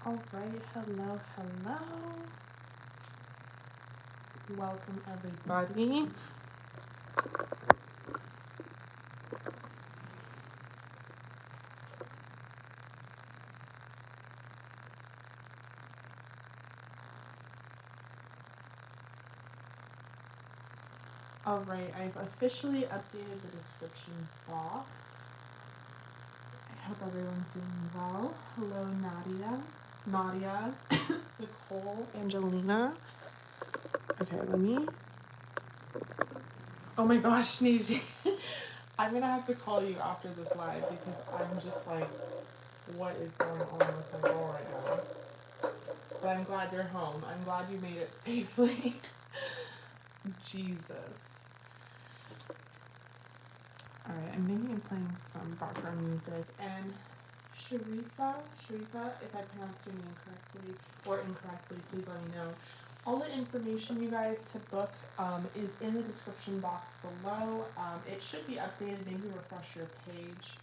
Alright, hello, hello. Welcome everybody. Alright, I've officially updated the description box. I hope everyone's doing well. Hello, Nadia, Nicole, Angelina. Okay, let me. Oh my gosh, Neji. I'm gonna have to call you after this live because I'm just like, what is going on with my girl right now? But I'm glad you're home. I'm glad you made it safely. Jesus. Alright, I'm thinking of playing some background music. And Sharifa, if I pronounced your name correctly or incorrectly, please let me know. All the information, you guys, to book is in the description box below. It should be updated. Maybe refresh your page.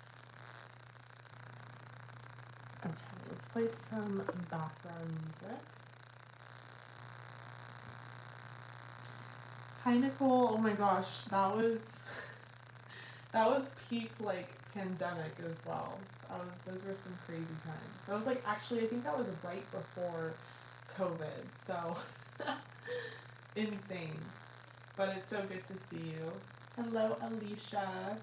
Okay, let's play some background music. Hi Nicole. Oh my gosh, that was peak like pandemic as well. Those were some crazy times. That was like actually I think that was right before COVID. So insane. But it's so good to see you. Hello, Alicia.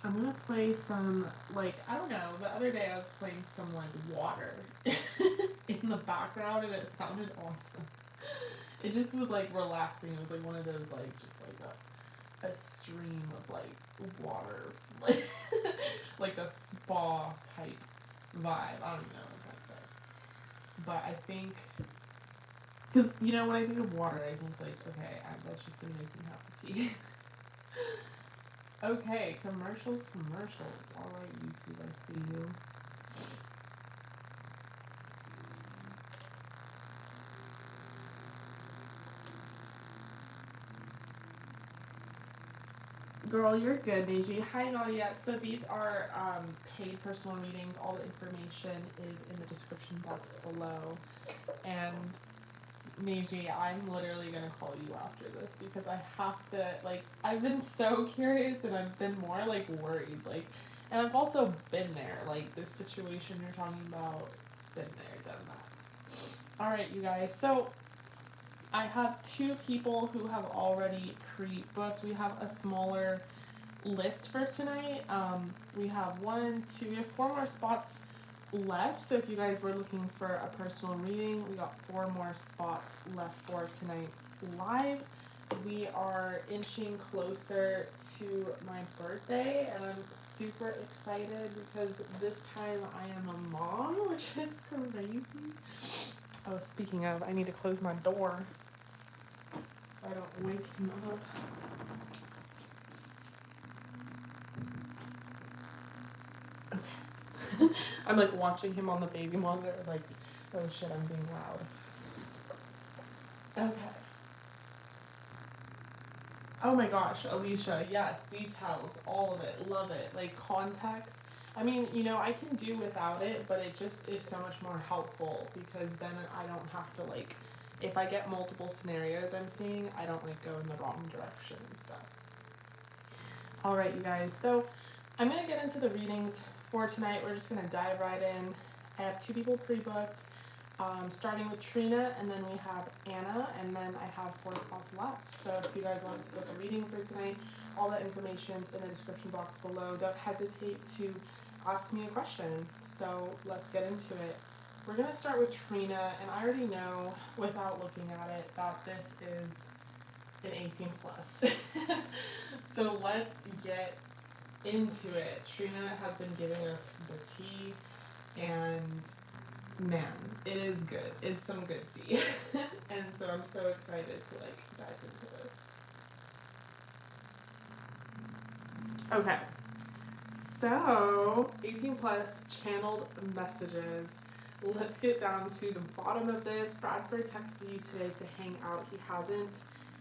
I'm gonna play some, like, I don't know, the other day I was playing some, like, water in the background and it sounded awesome. It just was, like, relaxing. It was, like, one of those, like, just, like, a stream of, like, water. Like, like a spa type vibe. I don't even know what to say. But I think, because, you know, when I think of water, I think, like, okay, that's just gonna make me have to pee. Okay, commercials. Alright, YouTube, I see you. Girl, you're good, Neji. Hi, Nadia. So these are paid personal readings. All the information is in the description box below. And Neji, I'm literally gonna call you after this because I have to, like, I've been so curious and I've been more, like, worried. Like, and I've also been there. Like, this situation you're talking about, been there, done that. Alright, you guys. So, I have 2 people who have already pre-booked. We have a smaller list for tonight. We have we have 4 more spots left. So if you guys were looking for a personal reading, we got 4 more spots left for tonight's live. We are inching closer to my birthday and I'm super excited because this time I am a mom, which is crazy. Oh, speaking of, I need to close my door so I don't wake him up. Okay. I'm like watching him on the baby monitor, like, oh shit, I'm being loud. Okay. Oh my gosh, Alicia, yes, details, all of it, love it. Like context. I mean, you know, I can do without it, but it just is so much more helpful because then I don't have to like, if I get multiple scenarios I'm seeing, I don't like go in the wrong direction and stuff. Alright, you guys, so I'm going to get into the readings for tonight. We're just going to dive right in. I have 2 people pre-booked. Starting with Trina, and then we have Anna, and then I have 4 spots left. So if you guys wanted to book a reading for tonight, all that information's in the description box below. Don't hesitate to ask me a question. So let's get into it. We're going to start with Trina, and I already know, without looking at it, that this is an 18 plus. So let's get into it. Trina has been giving us the tea, and man, it is good. It's some good tea. And so I'm so excited to like dive into this. Okay. So 18 plus channeled messages. Let's get down to the bottom of this. Bradford texted you today to hang out. He hasn't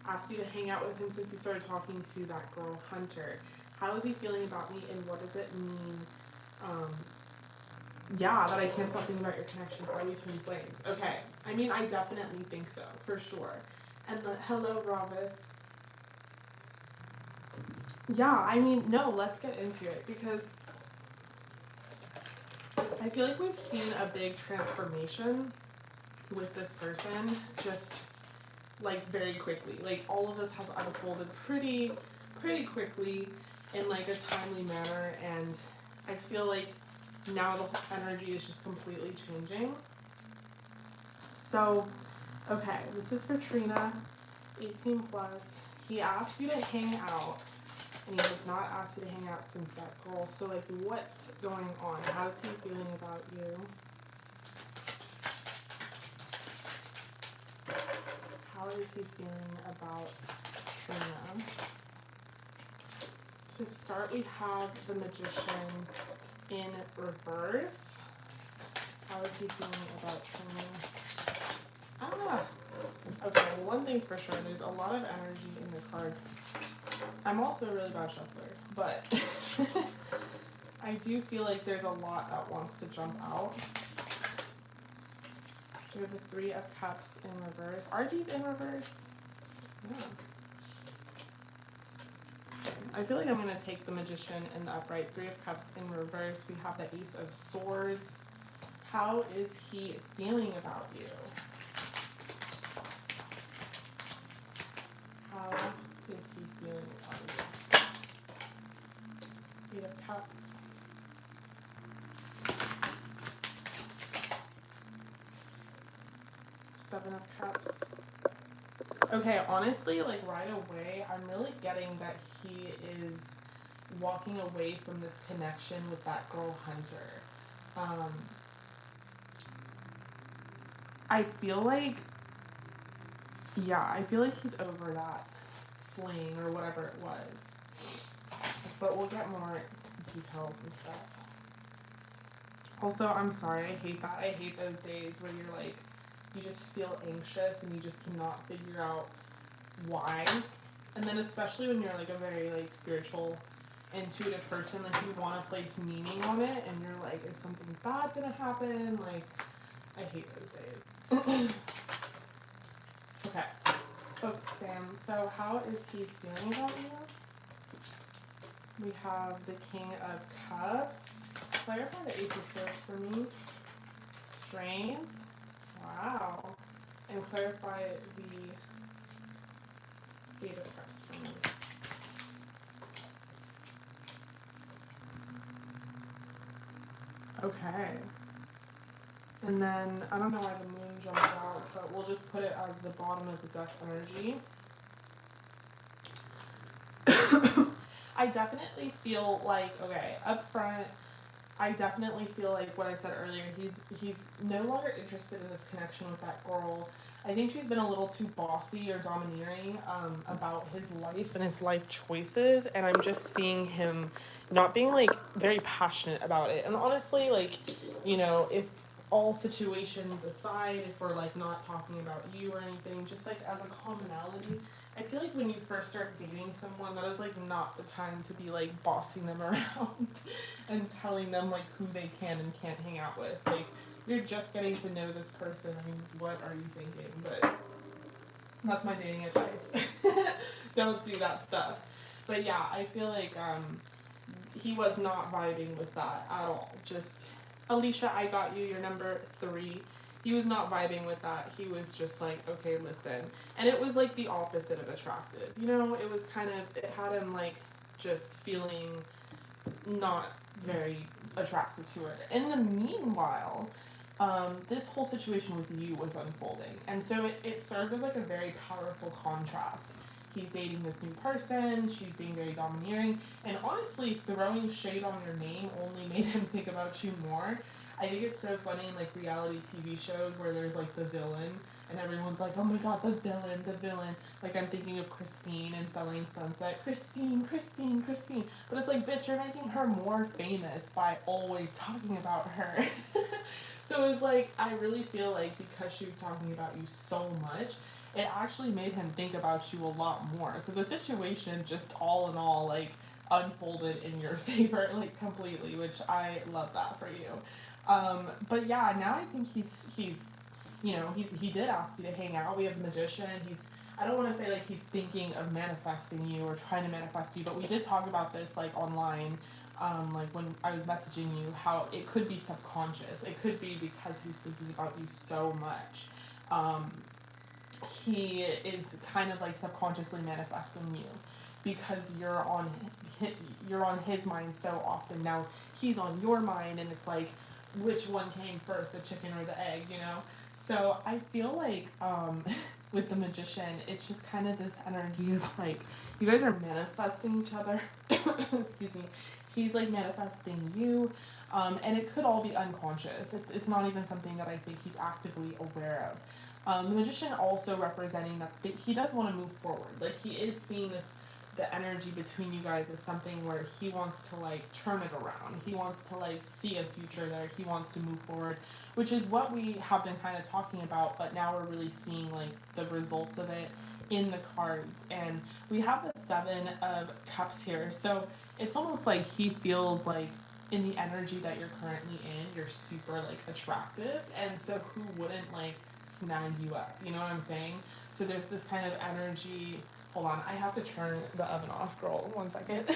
asked you to hang out with him since he started talking to that girl Hunter. How is he feeling about me and what does it mean Yeah, that I can't stop thinking about your connection are between flames. Okay. I mean, I definitely think so, for sure. And the hello, Ravis. Yeah, I mean, no, let's get into it because I feel like we've seen a big transformation with this person just like very quickly. Like all of this has unfolded pretty quickly in like a timely manner, and I feel like now the energy is just completely changing. So, okay, this is for Trina, 18 plus. He asked you to hang out, and he has not asked you to hang out since that girl. So, like, what's going on? How's he feeling about you? How is he feeling about Trina? To start, we have the Magician in reverse. How is he feeling about Trina? Okay, well, one thing's for sure, there's a lot of energy in the cards. I'm also a really bad shuffler, but I do feel like there's a lot that wants to jump out. We have the Three of Cups in reverse. Are these in reverse? Yeah. I feel like I'm going to take the Magician in the upright. Three of Cups in reverse. We have the Ace of Swords. How is he feeling about you? How is he feeling about you? Eight of Cups. Seven of Cups. Okay, honestly, like right away, I'm really getting that he is walking away from this connection with that girl Hunter. I feel like, yeah, I feel like he's over that fling or whatever it was. But we'll get more details and stuff. Also, I'm sorry, I hate that. I hate those days where you're like, you just feel anxious and you just cannot figure out why. And then especially when you're like a very like spiritual, intuitive person, like you want to place meaning on it and you're like, is something bad gonna happen? Like, I hate those days. Okay. Oh, Sam, so how is he feeling about you? We have the King of Cups. Clarify the Ace of Swords for me. Strength. Wow. And clarify the Eight of Cups for me. Okay. And then, I don't know why the moon jumped out, but we'll just put it as the bottom of the deck energy. I definitely feel like, okay, up front, I definitely feel like what I said earlier, he's no longer interested in this connection with that girl. I think she's been a little too bossy or domineering about his life and his life choices, and I'm just seeing him not being like very passionate about it. And honestly, like, you know, if all situations aside, if we're like not talking about you or anything, just like as a commonality, I feel like when you first start dating someone, that is like not the time to be like bossing them around and telling them like who they can and can't hang out with. Like, you're just getting to know this person. I mean, what are you thinking? But that's my dating advice. Don't do that stuff. But yeah, I feel like he was not vibing with that at all. Just, Alicia, I got you. You're number 3. He was not vibing with that. He was just like, okay, listen. And it was like the opposite of attractive. You know, it was kind of, it had him like just feeling not very attracted to her. In the meanwhile, this whole situation with you was unfolding. And so it served as like a very powerful contrast. He's dating this new person, she's being very domineering, and honestly, throwing shade on your name only made him think about you more. I think it's so funny in like reality TV shows where there's like the villain, and everyone's like, oh my god, the villain, the villain. Like, I'm thinking of Christine in Selling Sunset. Christine, Christine, Christine. But it's like, bitch, you're making her more famous by always talking about her. So it was like, I really feel like because she was talking about you so much, it actually made him think about you a lot more. So the situation just all in all, like, unfolded in your favor, like, completely, which I love that for you. But yeah, now I think he's you know, he did ask you to hang out. We have the magician. I don't want to say like he's thinking of manifesting you or trying to manifest you, but we did talk about this like online, like when I was messaging you, how it could be subconscious. It could be because he's thinking about you so much. Um, he is kind of like subconsciously manifesting you because you're on his mind so often. Now he's on your mind, and it's like which one came first, the chicken or the egg, you know? So I feel like with the magician, it's just kind of this energy of like you guys are manifesting each other. Excuse me. He's like manifesting you, and it could all be unconscious. It's not even something that I think he's actively aware of. The magician also representing that he does want to move forward. Like he is seeing the energy between you guys as something where he wants to like turn it around. He wants to like see a future there. He wants to move forward, which is what we have been kind of talking about, but now we're really seeing like the results of it in the cards. And we have the 7 of Cups here. So it's almost like he feels like in the energy that you're currently in, you're super like attractive. And so who wouldn't like snag you up? You know what I'm saying? So there's this kind of energy. Hold on, I have to turn the oven off, girl. 1 second.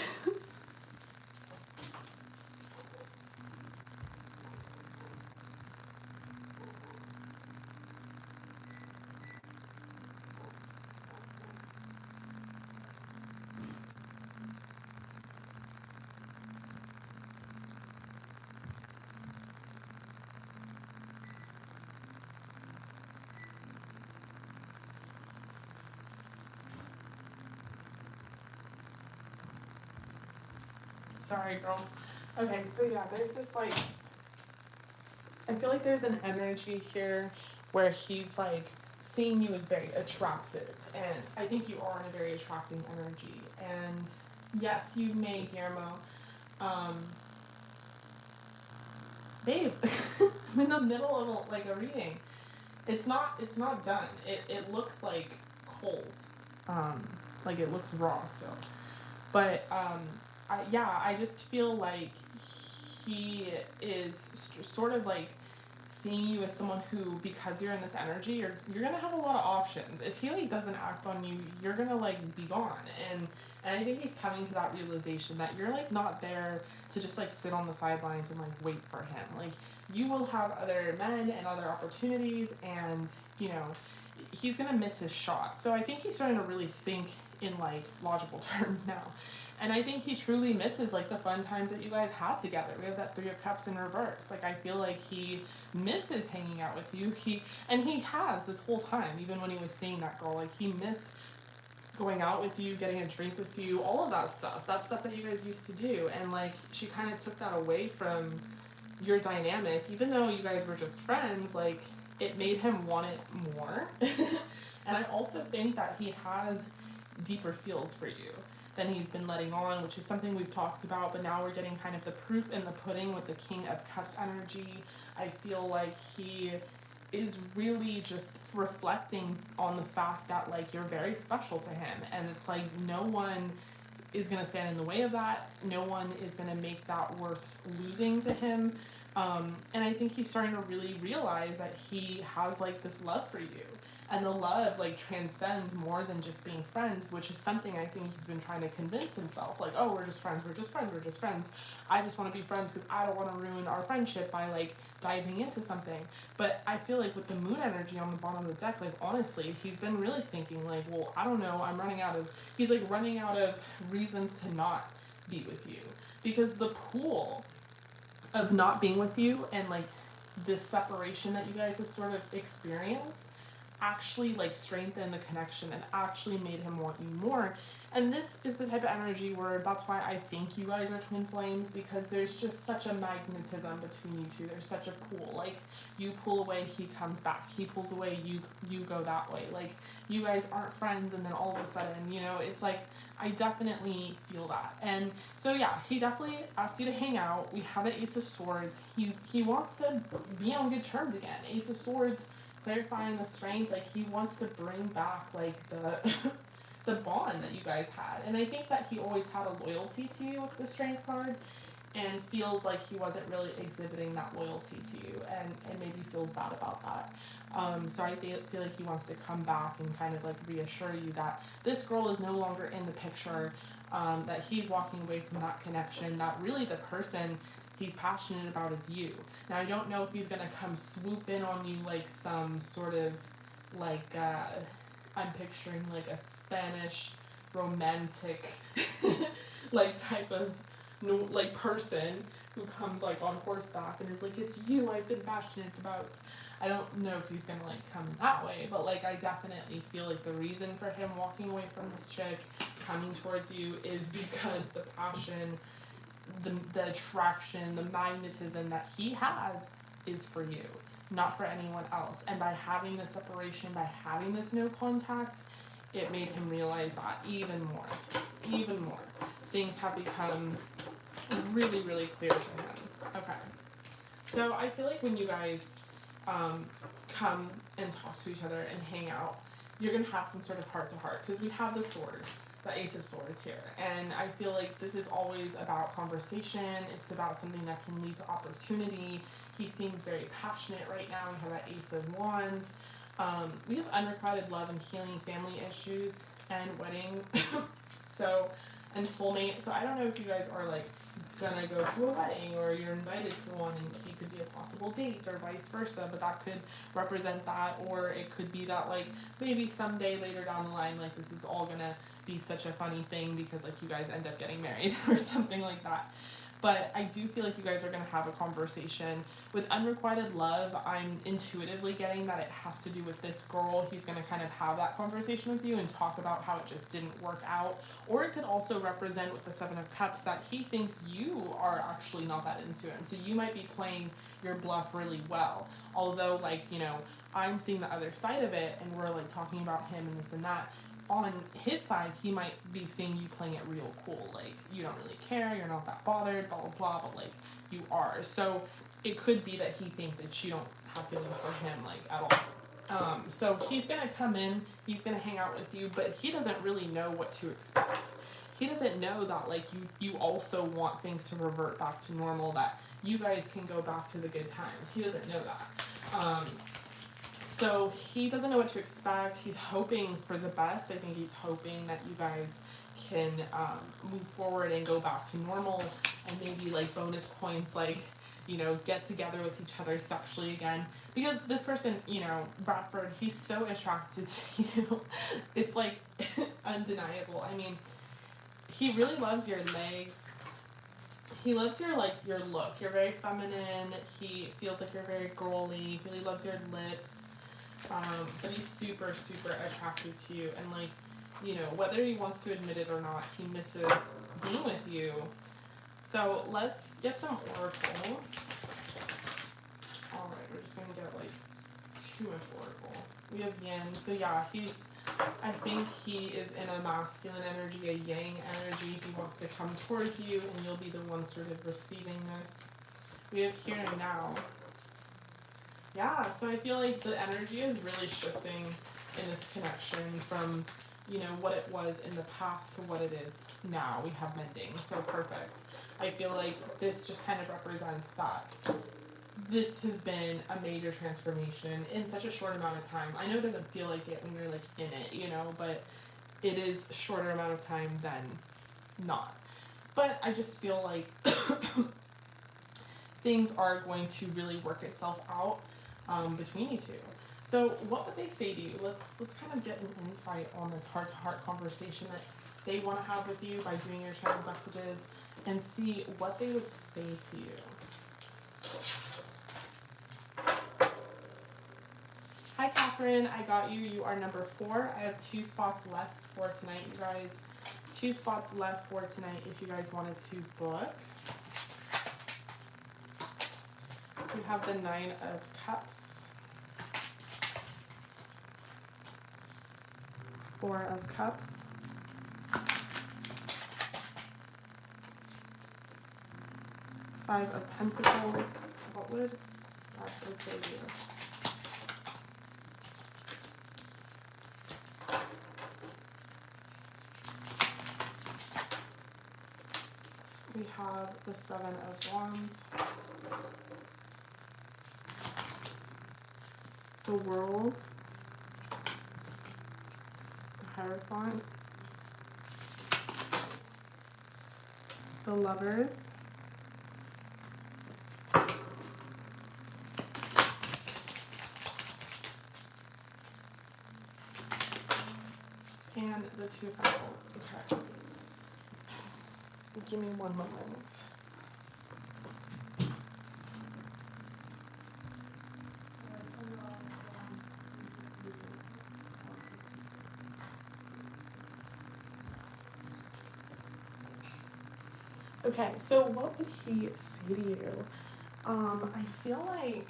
Sorry, girl. Okay, so yeah, there's this like, I feel like there's an energy here where he's like seeing you as very attractive, and I think you are in a very attracting energy. And yes, you may, Guillermo. Um, babe, I'm in the middle of like a reading. It's not done. It looks like cold. Um, like it looks raw still. But yeah, I just feel like he is sort of like seeing you as someone who, because you're in this energy, you're gonna have a lot of options. If he like doesn't act on you, you're gonna like be gone. And I think he's coming to that realization that you're like not there to just like sit on the sidelines and like wait for him. Like you will have other men and other opportunities, and you know he's gonna miss his shot. So I think he's starting to really think in like logical terms now. And I think he truly misses like the fun times that you guys had together. We have that 3 of Cups in reverse. Like I feel like he misses hanging out with you. He has this whole time, even when he was seeing that girl, like he missed going out with you, getting a drink with you, all of that stuff. That stuff that you guys used to do. And like she kind of took that away from your dynamic, even though you guys were just friends, like it made him want it more. And I also think that he has deeper feels for you than he's been letting on, which is something we've talked about, but now we're getting kind of the proof in the pudding with the King of Cups energy. I feel like he is really just reflecting on the fact that like you're very special to him, and it's like no one is going to stand in the way of that. No one is going to make that worth losing to him. And I think he's starting to really realize that he has like this love for you. And the love like transcends more than just being friends, which is something I think he's been trying to convince himself. Like, oh, we're just friends, we're just friends, we're just friends. I just want to be friends because I don't want to ruin our friendship by like diving into something. But I feel like with the moon energy on the bottom of the deck, like honestly, he's been really thinking like, well, I don't know, he's like running out of reasons to not be with you. Because the pool of not being with you and like this separation that you guys have sort of experienced actually like strengthened the connection and actually made him want you more. And this is the type of energy where that's why I think you guys are twin flames, because there's just such a magnetism between you two. There's such a pull. Like you pull away, he comes back. He pulls away, you go that way. Like you guys aren't friends, and then all of a sudden, you know, it's like I definitely feel that. And so yeah, he definitely asked you to hang out. We have an Ace of Swords. He wants to be on good terms again. Ace of Swords clarifying the strength, like he wants to bring back like the the bond that you guys had. And I think that he always had a loyalty to you with the strength card. and feels like he wasn't really exhibiting that loyalty to you, and maybe feels bad about that. So I feel like he wants to come back and kind of like reassure you that this girl is no longer in the picture, that he's walking away from that connection, that really the person he's passionate about is you. Now, I don't know if he's gonna come swoop in on you like some sort of like, I'm picturing like a Spanish romantic like type of like person who comes like on horseback and is like, it's you I've been passionate about. I don't know if he's gonna like come that way, but like I definitely feel like the reason for him walking away from this chick coming towards you is because the passion, the attraction, the magnetism that he has is for you, not for anyone else. And by having the separation, by having this no contact, it made him realize that even more. Things have become really, really clear to him. Okay. So I feel like when you guys come and talk to each other and hang out, you're going to have some sort of heart-to-heart, because we have the sword, the Ace of Swords here. And I feel like this is always about conversation. It's about something that can lead to opportunity. He seems very passionate right now. We have that Ace of Wands. We have unrequited love and healing, family issues, and wedding. And soulmate. So I don't know if you guys are like gonna go to a wedding or you're invited to one and he could be a possible date or vice versa, but that could represent that, or it could be that like maybe someday later down the line, like this is all gonna be such a funny thing because like you guys end up getting married or something like that. But I do feel like you guys are going to have a conversation. With unrequited love, I'm intuitively getting that it has to do with this girl. He's going to kind of have that conversation with you and talk about how it just didn't work out. Or it could also represent with the Seven of Cups that he thinks you are actually not that into it. And so you might be playing your bluff really well. Although, like, you know, I'm seeing the other side of it and we're like talking about him and this and that. On his side, he might be seeing you playing it real cool, like you don't really care, you're not that bothered, blah blah blah, but like you are. So it could be that he thinks that you don't have feelings for him like at all. So he's gonna come in, he's gonna hang out with you, but he doesn't really know what to expect. He doesn't know that like you also want things to revert back to normal, that you guys can go back to the good times. He doesn't know that. So he doesn't know what to expect. He's hoping for the best. I think he's hoping that you guys can move forward and go back to normal, and maybe like bonus points, like, you know, get together with each other sexually again. Because this person, you know, Bradford, he's so attracted to you. It's like undeniable. I mean, he really loves your legs. He loves your look. You're very feminine. He feels like you're very girly. He really loves your lips. But he's super, super attracted to you, and like, you know, whether he wants to admit it or not, he misses being with you. So let's get some oracle. Alright, we're just gonna get like too much oracle. We have yin, so yeah, I think he is in a masculine energy, a yang energy. He wants to come towards you, and you'll be the one sort of receiving this. We have here and now. Yeah, so I feel like the energy is really shifting in this connection from, you know, what it was in the past to what it is now. We have mending, so perfect. I feel like this just kind of represents that this has been a major transformation in such a short amount of time. I know it doesn't feel like it when you're like in it, you know, but it is a shorter amount of time than not. But I just feel like things are going to really work itself out between you two. So what would they say to you? Let's kind of get an insight on this heart-to-heart conversation that they want to have with you by doing your channel messages, and see what they would say to you. Hi Catherine, I got you. You are number 4. I have 2 spots left for tonight, you guys. 2 spots left for tonight if you guys wanted to book. We have the 9 of Cups, 4 of Cups, 5 of Pentacles. What would that say to you? We have the Seven of Wands, the World, the Hierophant, the Lovers, and the Two of Pentacles. Okay. Give me one moment. Okay, so what would he say to you? I feel like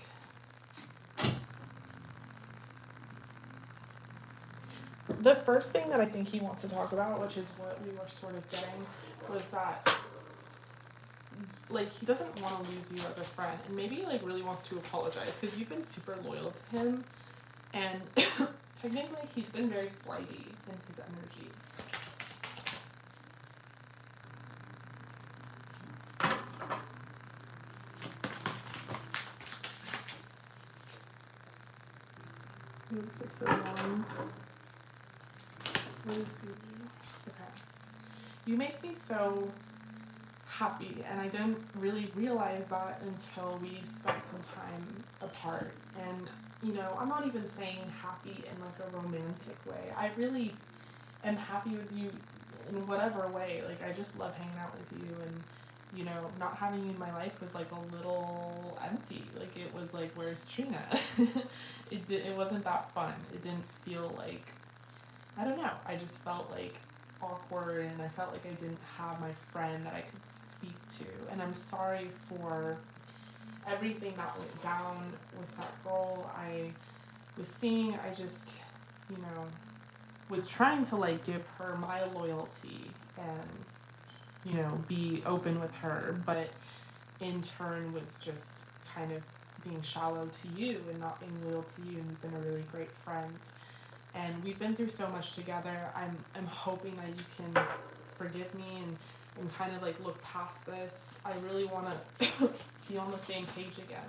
the first thing that I think he wants to talk about, which is what we were sort of getting, was that like he doesn't want to lose you as a friend, and maybe he like really wants to apologize because you've been super loyal to him, and technically he's been very flighty in his energy. We have 6 of Wands. What is he? Okay. You make me so happy, and I didn't really realize that until we spent some time apart. And you know, I'm not even saying happy in like a romantic way. I really am happy with you in whatever way. Like I just love hanging out with you, and you know, not having you in my life was like a little empty. Like it was like, where's Trina? It wasn't that fun. It didn't feel like, I don't know. I just felt like awkward, and I felt like I didn't have my friend that I could speak to. And I'm sorry for everything that went down with that girl I was seeing. I just, you know, was trying to like give her my loyalty and, you know, be open with her, but in turn was just kind of being shallow to you and not being loyal to you. And you've been a really great friend, and we've been through so much together. I'm hoping that you can forgive me and kind of like look past this. I really want to be on the same page again.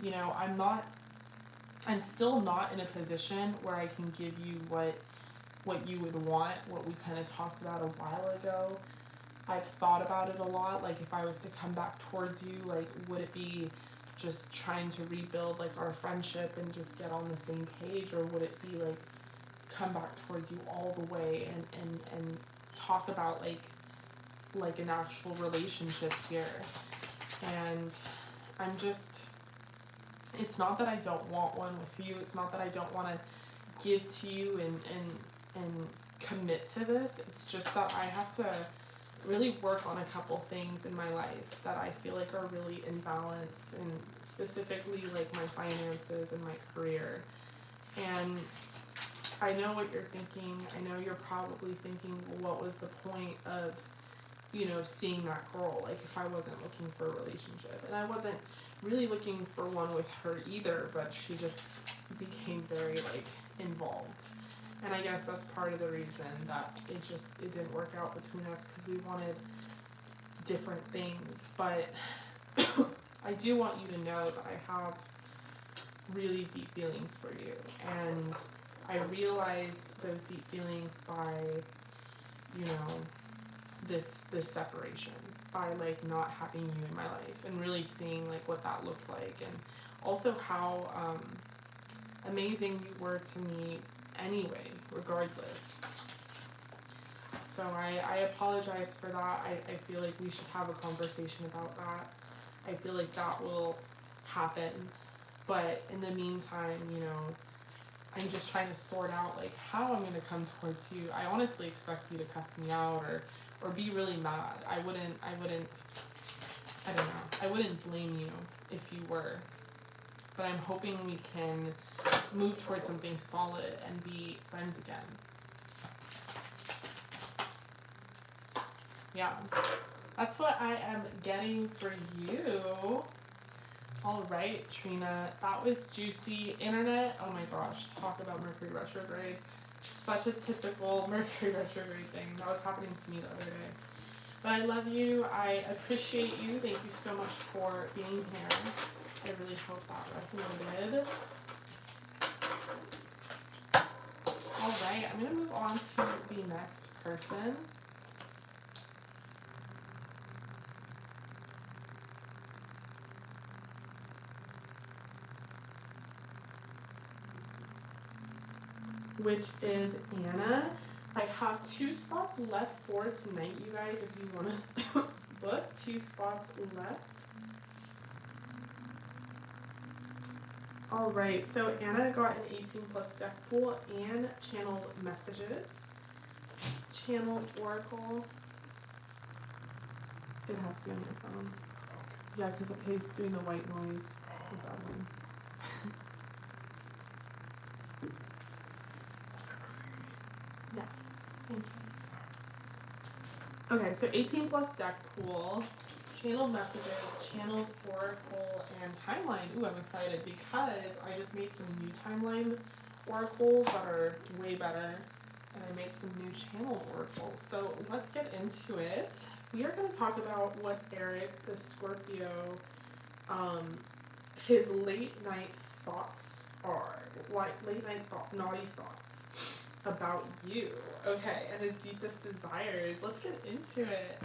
You know, I'm still not in a position where I can give you what you would want, what we kind of talked about a while ago. I've thought about it a lot, like if I was to come back towards you, like would it be just trying to rebuild like our friendship and just get on the same page, or would it be like come back towards you all the way and talk about like an actual relationship here? And I'm just, it's not that I don't want one with you, it's not that I don't want to give to you and commit to this. It's just that I have to really work on a couple things in my life that I feel like are really imbalanced, and specifically like my finances and my career. And I know what you're thinking. I know you're probably thinking, well, what was the point of, you know, seeing that girl, like if I wasn't looking for a relationship? And I wasn't really looking for one with her either, but she just became very like involved. And I guess that's part of the reason that it didn't work out between us, because we wanted different things. But I do want you to know that I have really deep feelings for you, and I realized those deep feelings by, you know, this separation, by like not having you in my life and really seeing like what that looks like, and also how amazing you were to me anyway, regardless. So I apologize for that. I feel like we should have a conversation about that. I feel like that will happen. But in the meantime, you know, I'm just trying to sort out like how I'm gonna come towards you. I honestly expect you to cuss me out or be really mad. I wouldn't I don't know. I wouldn't blame you if you were. But I'm hoping we can move towards something solid and be friends again. Yeah, that's what I am getting for you. All right, Trina, that was juicy. Internet, oh my gosh, talk about Mercury retrograde. Such a typical Mercury retrograde thing. That was happening to me the other day. But I love you. I appreciate you. Thank you so much for being here. I really hope that resonated. All right, I'm going to move on to the next person. Which is Anna. I have 2 spots left for tonight, you guys, if you want to book. 2 spots left. All right, so Anna got an 18 plus deck pool and channeled messages. Channeled oracle. It has to be on your phone. Yeah, because he's doing the white noise with that one. Yeah, thank you. Okay, so 18 plus deck pool, channeled messages, channeled oracle, and timeline. Ooh, I'm excited because I just made some new timeline oracles that are way better, and I made some new channel oracles. So let's get into it. We are going to talk about what Eric, the Scorpio, his late night thoughts are, like late night naughty thoughts about you, okay, and his deepest desires. Let's get into it.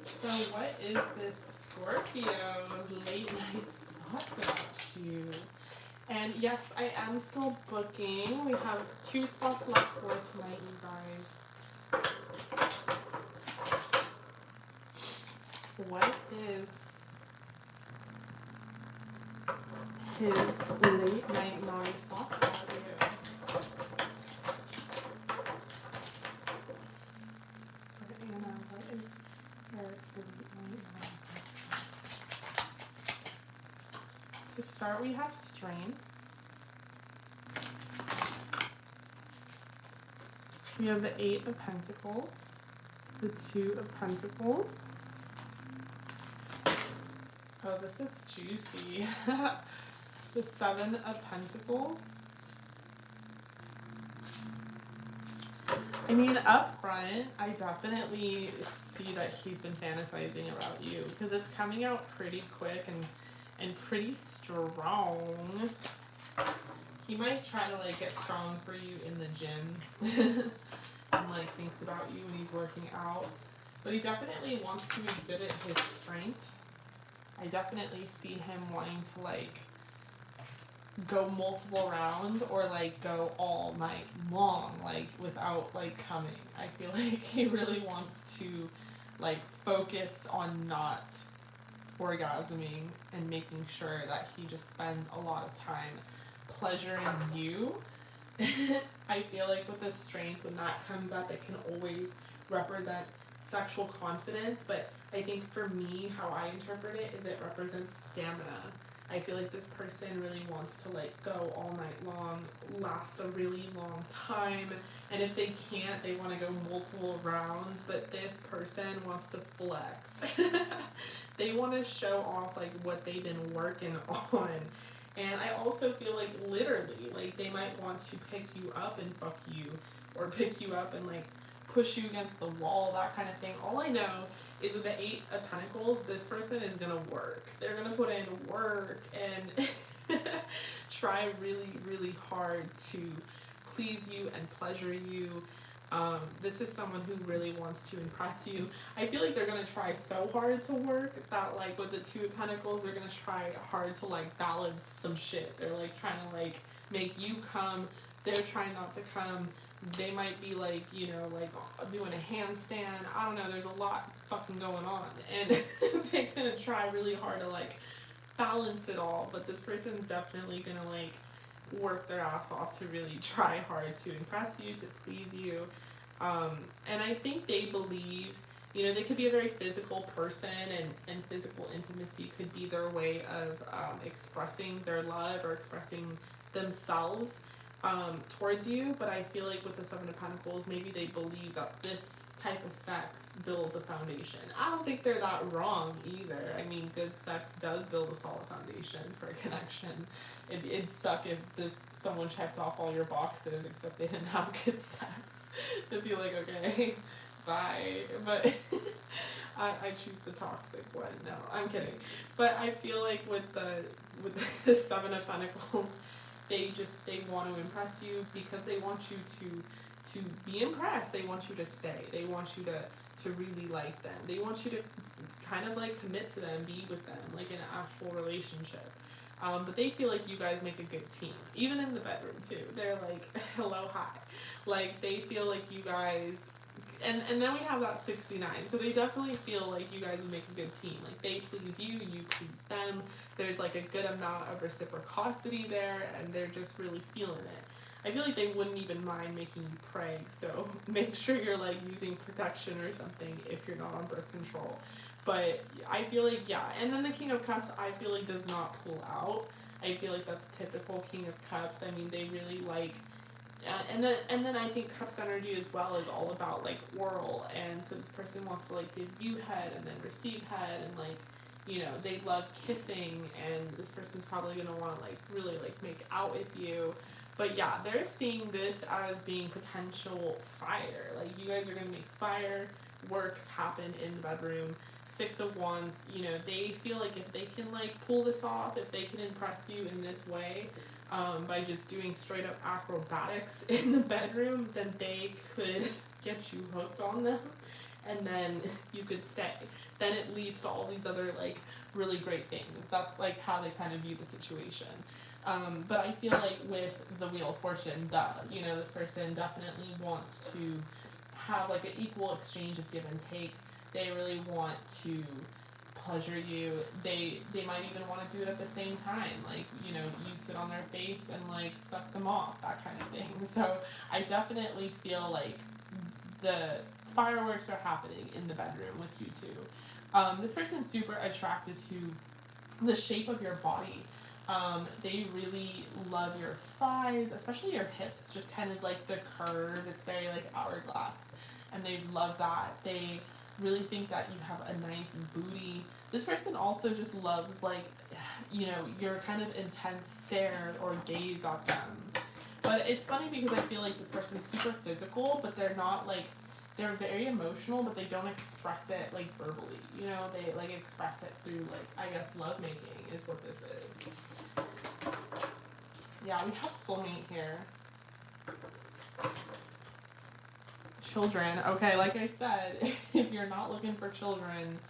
So what is this Scorpio's late night thoughts about you? And yes, I am still booking. We have 2 spots left for tonight, you guys. What is his late night naughty thoughts about you? Anna, what is Eric's late night naughty thoughts? To start, we have strain. We have the 8 of Pentacles, the 2 of Pentacles. Oh, this is juicy. The 7 of Pentacles. I mean, up front, I definitely see that he's been fantasizing about you because it's coming out pretty quick and pretty strong. He might try to like get strong for you in the gym and like thinks about you when he's working out, but he definitely wants to exhibit his strength. I definitely see him wanting to like go multiple rounds or like go all night long, like without like coming. I feel like he really wants to like focus on not orgasming and making sure that he just spends a lot of time pleasuring you. I feel like with the strength, when that comes up, it can always represent sexual confidence, but I think for me, how I interpret it is it represents stamina. I feel like this person really wants to like go all night long, last a really long time, and if they can't, they want to go multiple rounds, but this person wants to flex. They want to show off like what they've been working on. And I also feel like literally, like they might want to pick you up and fuck you, or pick you up and like push you against the wall, that kind of thing. All I know is with the 8 of Pentacles, this person is gonna work. They're gonna put in work and try really, really hard to please you and pleasure you. This is someone who really wants to impress you. I feel like they're gonna try so hard to work that like with the 2 of Pentacles, they're gonna try hard to like balance some shit. They're like trying to like make you come. They're trying not to come. They might be like, you know, like doing a handstand. I don't know. There's a lot fucking going on, and they're gonna try really hard to like balance it all. But this person's definitely gonna like work their ass off to really try hard to impress you, to please you. And I think they believe, you know, they could be a very physical person, and physical intimacy could be their way of expressing their love or expressing themselves towards you. But I feel like with the 7 of Pentacles, maybe they believe that this type of sex builds a foundation. I don't think they're that wrong either. I mean, good sex does build a solid foundation for a connection. It'd suck if someone checked off all your boxes except they didn't have good sex. It'd be like, okay, bye. But I choose the toxic one. No, I'm kidding. But I feel like with the Seven of Pentacles, they want to impress you because they want you to be impressed. They want you to stay. They want you to really like them. They want you to kind of like commit to them, be with them, like in an actual relationship. But they feel like you guys make a good team, even in the bedroom too. They're like, hello, hi. Like they feel like you guys, and then we have that 69. So they definitely feel like you guys would make a good team. Like they please you, you please them. There's like a good amount of reciprocity there, and they're just really feeling it. I feel like they wouldn't even mind making you pray, so make sure you're like using protection or something if you're not on birth control. But I feel like, yeah, and then the King of Cups, I feel like does not pull out. I feel like that's typical King of Cups. I mean, they really like, and then I think Cups energy as well is all about like oral, and so this person wants to like give you head and then receive head, and like, you know, they love kissing, and this person's probably gonna want to like really like make out with you. But yeah, they're seeing this as being potential fire. Like you guys are gonna make fireworks happen in the bedroom. Six of Wands, you know, they feel like if they can like pull this off, if they can impress you in this way, by just doing straight up acrobatics in the bedroom, then they could get you hooked on them, and then you could stay. Then it leads to all these other like really great things. That's like how they kind of view the situation. But I feel like with the Wheel of Fortune, you know, this person definitely wants to have like an equal exchange of give and take. They really want to pleasure you. They might even want to do it at the same time. Like, you know, you sit on their face and like suck them off, that kind of thing. So I definitely feel like the fireworks are happening in the bedroom with you two. This person's super attracted to the shape of your body. They really love your thighs, especially your hips, just kind of like the curve. It's very like hourglass, and they love that. They really think that you have a nice booty. This person also just loves like, you know, your kind of intense stare or gaze at them. But it's funny because I feel like this person's super physical, but they're not like, they're very emotional, but they don't express it like verbally. You know, they like express it through like, I guess, lovemaking is what this is. Yeah, we have soulmate here. Children. Okay, like I said, if you're not looking for children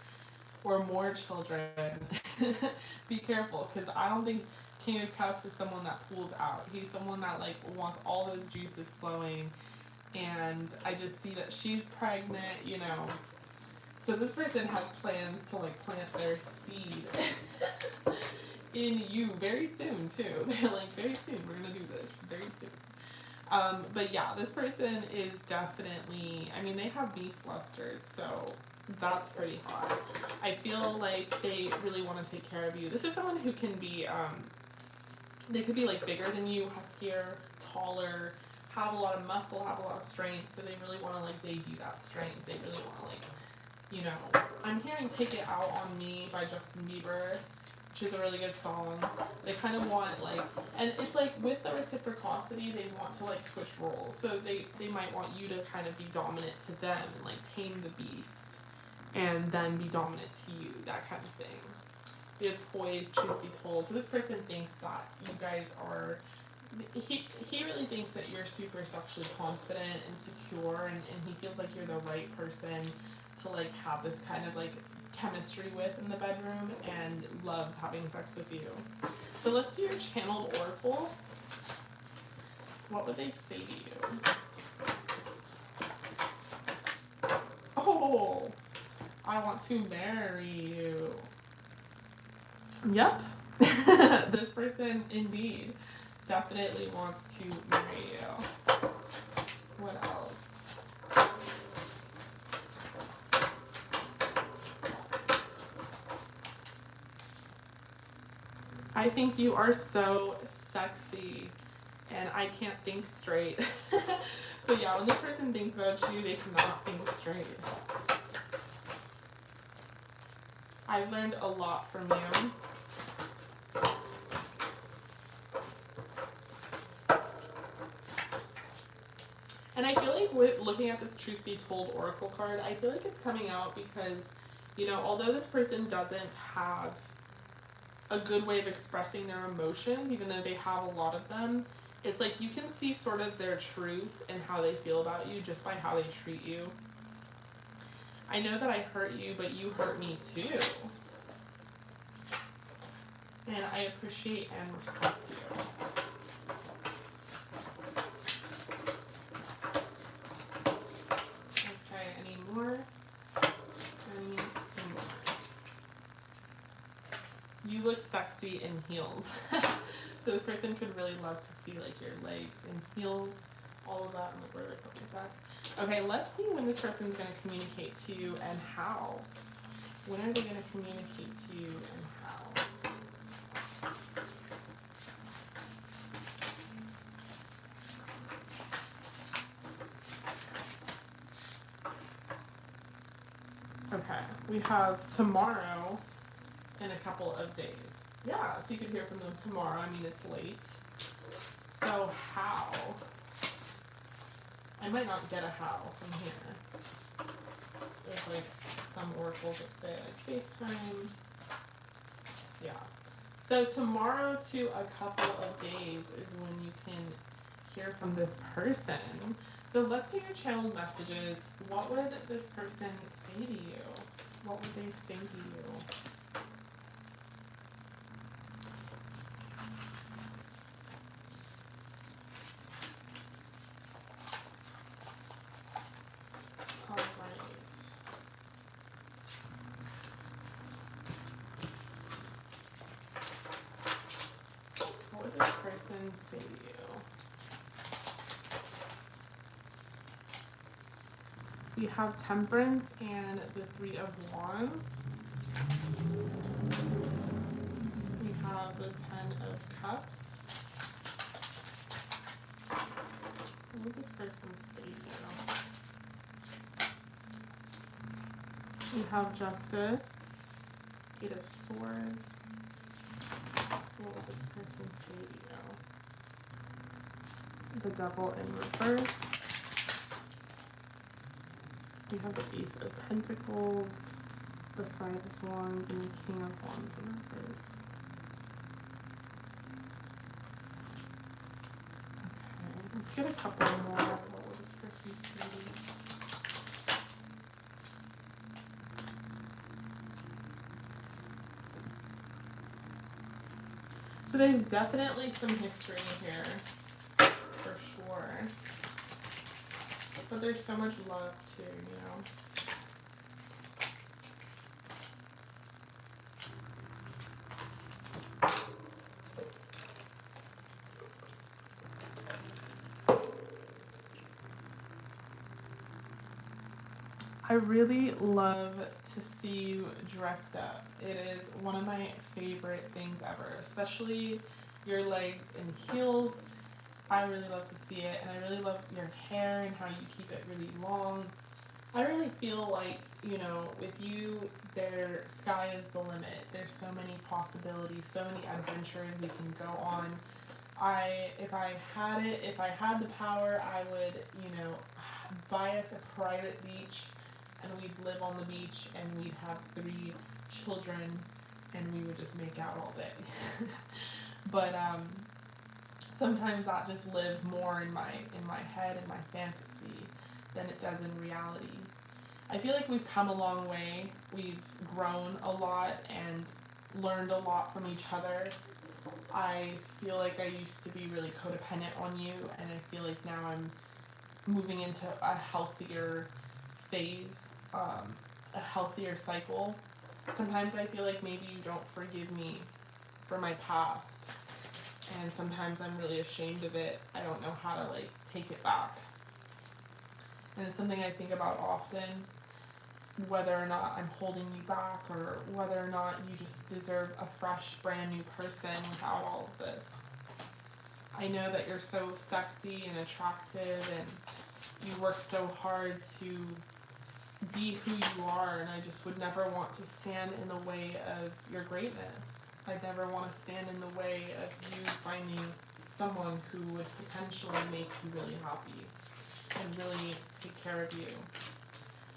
or more children, be careful, because I don't think King of Cups is someone that pulls out. He's someone that like wants all those juices flowing, and I just see that she's pregnant, you know. So this person has plans to like plant their seed in you very soon too. They're like, very soon, we're gonna do this, very soon. But yeah, this person is definitely, I mean, they have me flustered, so that's pretty hot. I feel like they really want to take care of you. This is someone who can be, they could be like bigger than you, huskier, taller, have a lot of muscle, have a lot of strength, so they really want to like debut that strength. They really want to like, you know, I'm hearing Take It Out on Me by Justin Bieber, which is a really good song. They kind of want like, and it's like with the reciprocity, they want to like switch roles. So they might want you to kind of be dominant to them and like tame the beast, and then be dominant to you, that kind of thing. We have Poise, Truth Be Told. So this person thinks that you guys are, he really thinks that you're super sexually confident and secure, and he feels like you're the right person to like have this kind of like chemistry with in the bedroom, and loves having sex with you. So let's do your channeled oracle. What would they say to you? Oh, I want to marry you. Yep. This person indeed definitely wants to marry you. What else? I think you are so sexy, and I can't think straight. So yeah, when this person thinks about you, they cannot think straight. I've learned a lot from you. And I feel like with looking at this Truth Be Told oracle card, I feel like it's coming out because You know, although this person doesn't have a good way of expressing their emotions, even though they have a lot of them, it's like you can see sort of their truth and how they feel about you just by how they treat you. I know that I hurt you, but you hurt me too. And I appreciate and respect you. Okay, any more? Anything more? You look sexy in heels. So this person could really love to see like your legs in heels, all of that. I'm like, where did I put my deck? Okay, let's see when this person's going to communicate to you and how. When are they going to communicate to you and how? Okay, we have tomorrow in a couple of days. Yeah, so you could hear from them tomorrow. I mean, it's late. So how? I might not get a how from here. There's like some oracles that say like FaceTime. Yeah. So tomorrow to a couple of days is when you can hear from this person. So let's do your channeled messages. What would this person say to you? What would they say to you? All right. What would this person say to you? We have Temperance and the Three of Wands. We have the Ten of Cups. What would this person say to you? We have Justice, Eight of Swords. What would this person say to you? The Devil in reverse. We have the Ace of Pentacles, the Five of Wands, and the King of Wands in reverse. Okay, let's get a couple more. What will this person say? So there's definitely some history here, for sure. But there's so much love too, you know. I really love to see you dressed up. It is one of my favorite things ever, especially your legs in heels. I really love to see it, and I really love your hair and how you keep it really long. I really feel like, you know, with you, sky is the limit. There's so many possibilities, so many adventures we can go on. If I had the power, I would, you know, buy us a private beach, and we'd live on the beach, and we'd have 3 children, and we would just make out all day. But sometimes that just lives more in my head and my fantasy than it does in reality. I feel like we've come a long way. We've grown a lot and learned a lot from each other. I feel like I used to be really codependent on you, and I feel like now I'm moving into a healthier phase, a healthier cycle. Sometimes I feel like maybe you don't forgive me for my past, and sometimes I'm really ashamed of it. I don't know how to like take it back. And it's something I think about often, whether or not I'm holding you back, or whether or not you just deserve a fresh, brand new person without all of this. I know that you're so sexy and attractive, and you work so hard to be who you are, and I just would never want to stand in the way of your greatness. I'd never want to stand in the way of you finding someone who would potentially make you really happy and really take care of you.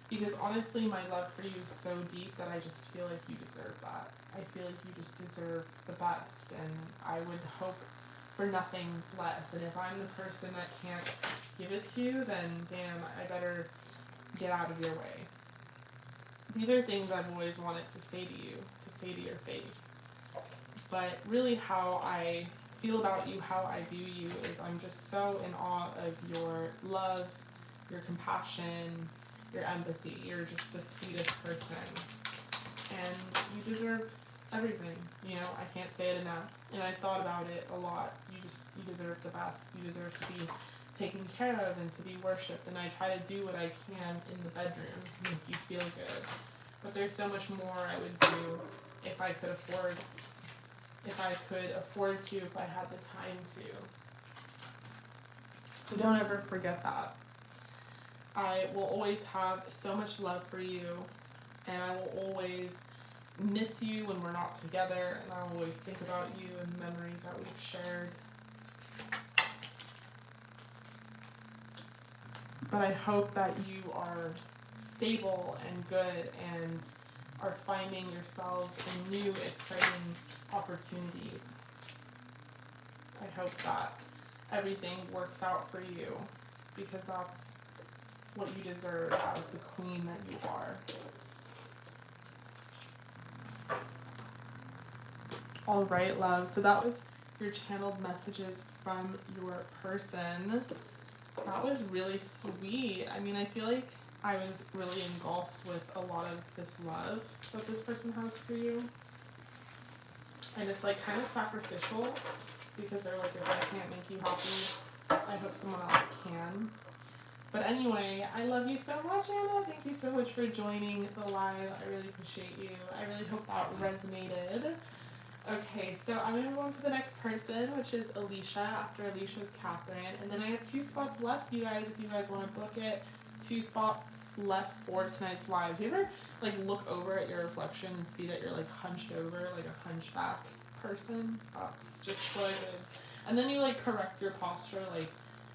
Because honestly, my love for you is so deep that I just feel like you deserve that. I feel like you just deserve the best, and I would hope for nothing less. And if I'm the person that can't give it to you, then damn, I better get out of your way. These are things I've always wanted to say to you, to say to your face. But really how I feel about you, how I view you, is I'm just so in awe of your love, your compassion, your empathy. You're just the sweetest person. And you deserve everything, you know, I can't say it enough. And I thought about it a lot. You deserve the best. You deserve to be taken care of and to be worshipped. And I try to do what I can in the bedroom to make you feel good. But there's so much more I would do if I could afford to, if I had the time to. So don't ever forget that. I will always have so much love for you, and I will always miss you when we're not together, and I'll always think about you and the memories that we've shared. But I hope that you are stable and good and are finding yourselves in new, exciting opportunities. I hope that everything works out for you, because that's what you deserve as the queen that you are. All right, love. So that was your channeled messages from your person. That was really sweet. I mean, I feel like I was really engulfed with a lot of this love that this person has for you. And it's like kind of sacrificial, because they're like, if I can't make you happy, I hope someone else can. But anyway, I love you so much, Anna. Thank you so much for joining the live. I really appreciate you. I really hope that resonated. Okay, so I'm going to move on to the next person, which is Alicia. After Alicia is Catherine. And then I have 2 spots left, you guys, if you guys want to book it. 2 spots left for tonight's live. Do you ever, like, look over at your reflection and see that you're, like, hunched over, like a hunchback person? That's just what I did. And then you, like, correct your posture, like,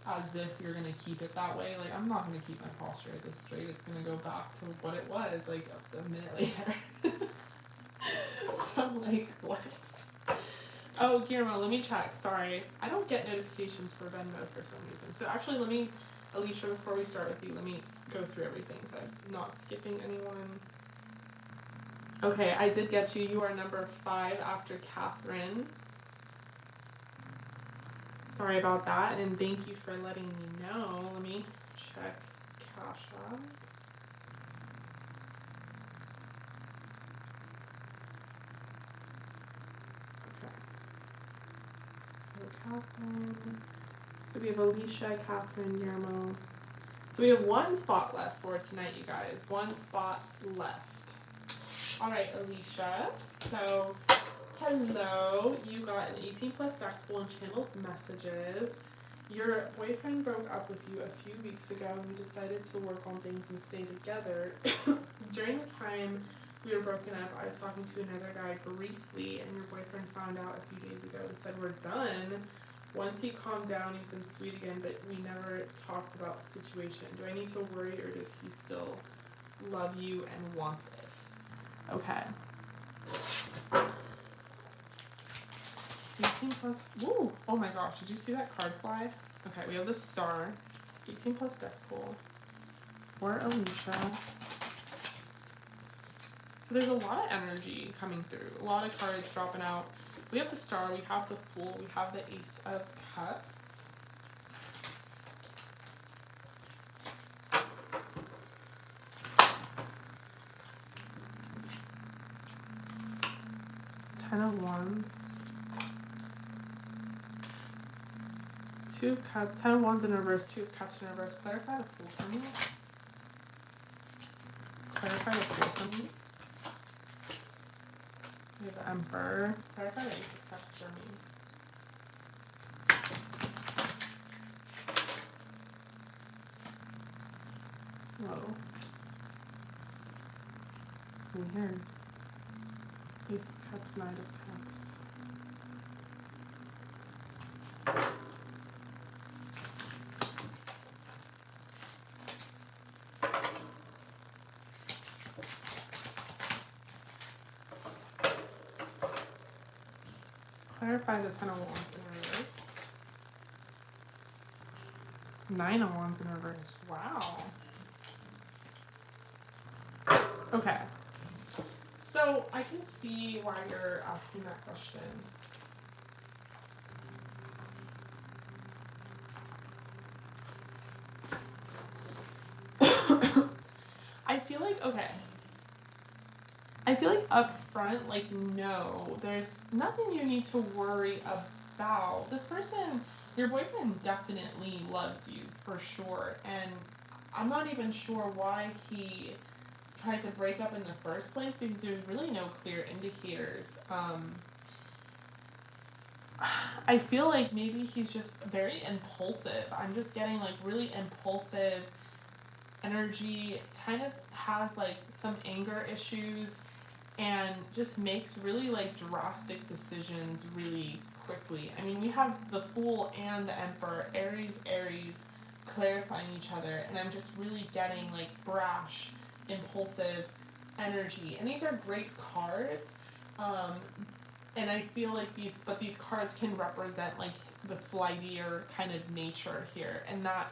as if you're going to keep it that way. Like, I'm not going to keep my posture this straight. It's going to go back to what it was, like, a minute later. So I'm like, what? Oh, Guillermo, let me check. Sorry. I don't get notifications for Venmo for some reason. So actually, let me, Alicia, before we start with you, let me go through everything so I'm not skipping anyone. Okay, I did get you. You are number 5 after Catherine. Sorry about that, and thank you for letting me know. Let me check Cash App. Catherine. So we have Alicia, Catherine, Guillermo. So we have 1 spot left for tonight, you guys. 1 spot left. All right, Alicia. So, hello. You got an 18+ deck pool and channeled messages. Your boyfriend broke up with you a few weeks ago, and we decided to work on things and stay together. During the time we were broken up, I was talking to another guy briefly, and your boyfriend found out a few days ago and said we're done. Once he calmed down, he's been sweet again, but we never talked about the situation. Do I need to worry, or does he still love you and want this? Okay. 18+, woo! Oh my gosh, did you see that card fly? Okay, we have the star. 18+ deck pool for Alicia. So there's a lot of energy coming through, a lot of cards dropping out. We have the star, we have the fool, we have the ace of cups. Ten of wands. 2 of cups, 10 of wands in reverse, 2 of cups in reverse. Clarify the fool for me. Clarify the fool for me. We have the Emperor. Clarify the Ace of Cups for me. Whoa. Weird. Ace of Cups, Knight of Cups. Clarify the Ten of Wands in reverse. Nine of Wands in reverse. Wow. Okay. So I can see why you're asking that question. I feel like, okay. I feel like up front, like, no, there's nothing you need to worry about. This person, your boyfriend definitely loves you for sure. And I'm not even sure why he tried to break up in the first place because there's really no clear indicators. I feel like maybe he's just very impulsive. I'm just getting like really impulsive energy, kind of has like some anger issues, and just makes really like drastic decisions really quickly. I mean, we have the Fool and the Emperor, Aries, clarifying each other, and I'm just really getting like brash, impulsive energy. And these are great cards. And I feel like these cards can represent like the flightier kind of nature here, and that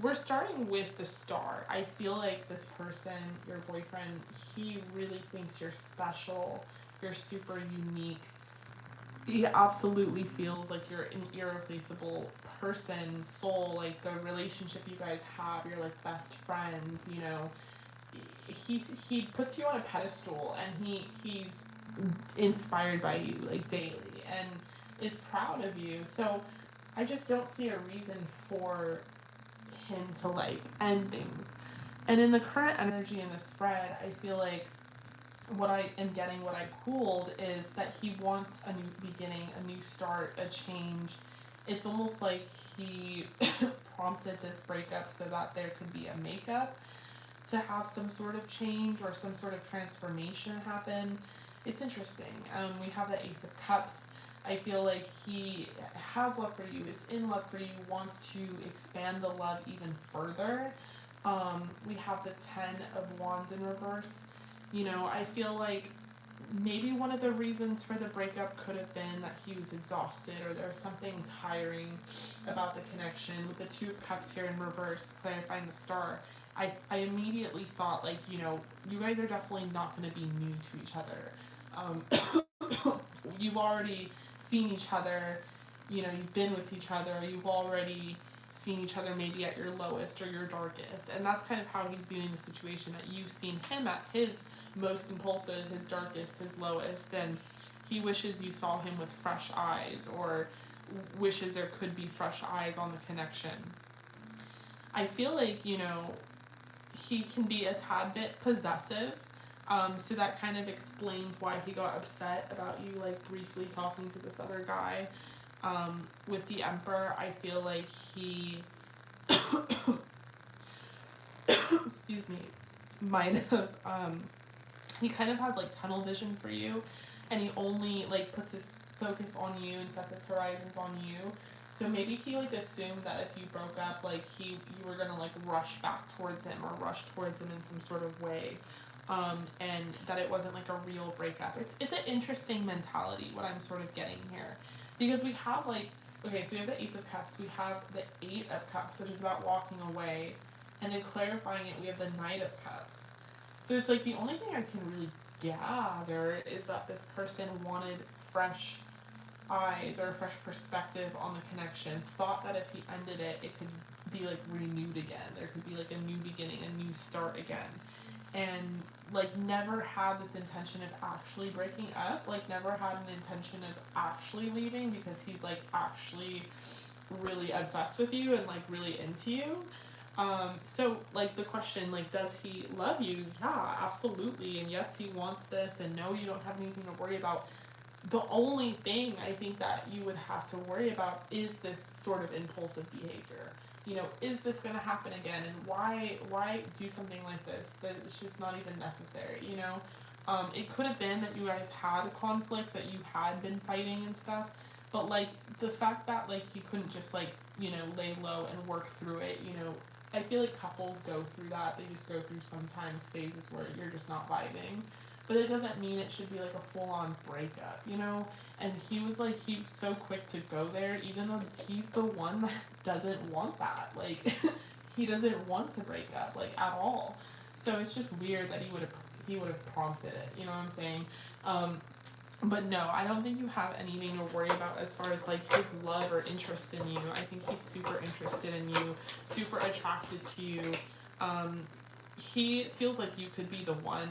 we're starting with the Star. I feel like this person, your boyfriend, he really thinks you're special, you're super unique. He absolutely feels like you're an irreplaceable person, soul, like the relationship you guys have, you're like best friends, you know. He puts you on a pedestal, and he's inspired by you like daily and is proud of you. So I just don't see a reason for him to like end things. And in the current energy in the spread, I feel like what I am getting, what I pulled, is that he wants a new beginning, a new start, a change. It's almost like he prompted this breakup so that there could be a makeup, to have some sort of change or some sort of transformation happen. It's interesting. We have the Ace of Cups. I feel like he has love for you, is in love for you, wants to expand the love even further. We have the Ten of Wands in reverse. You know, I feel like maybe one of the reasons for the breakup could have been that he was exhausted, or there was something tiring about the connection. With the Two of Cups here in reverse, clarifying the Star, I immediately thought, like, you know, you guys are definitely not going to be new to each other. You've already seen each other, you know, you've been with each other, you've already seen each other maybe at your lowest or your darkest. And that's kind of how he's viewing the situation, that you've seen him at his most impulsive, his darkest, his lowest, and he wishes you saw him with fresh eyes, or wishes there could be fresh eyes on the connection. I feel like, you know, he can be a tad bit possessive. So that kind of explains why he got upset about you, like, briefly talking to this other guy. With the Emperor, I feel like he, excuse me, might have, he kind of has, like, tunnel vision for you, and he only, like, puts his focus on you and sets his horizons on you. So maybe he, like, assumed that if you broke up, like, you were gonna, like, rush back towards him, or rush towards him in some sort of way. And that it wasn't like a real breakup. It's an interesting mentality, what I'm sort of getting here. Because we have, like, okay, so we have the Ace of Cups, we have the Eight of Cups, which is about walking away, and then clarifying it, we have the Knight of Cups. So it's like the only thing I can really gather is that this person wanted fresh eyes or a fresh perspective on the connection, thought that if he ended it, it could be like renewed again. There could be like a new beginning, a new start again. And like never had this intention of actually breaking up, like never had an intention of actually leaving, because he's like actually really obsessed with you and like really into you. So like the question, like, does he love you? Yeah, absolutely. And yes, he wants this, and no, you don't have anything to worry about. The only thing I think that you would have to worry about is this sort of impulsive behavior. You know, is this going to happen again? And why do something like this? That it's just not even necessary, you know? It could have been that you guys had conflicts, that you had been fighting and stuff, but like the fact that like he couldn't just like, you know, lay low and work through it, you know, I feel like couples go through that. They just go through sometimes phases where you're just not vibing. but it doesn't mean it should be like a full-on breakup, you know? And he was like, he's so quick to go there, even though he's the one that doesn't want that. Like, he doesn't want to break up, like, at all. So it's just weird that he would have prompted it, you know what I'm saying? But no, I don't think you have anything to worry about as far as like his love or interest in you. I think he's super interested in you, super attracted to you. He feels like you could be the one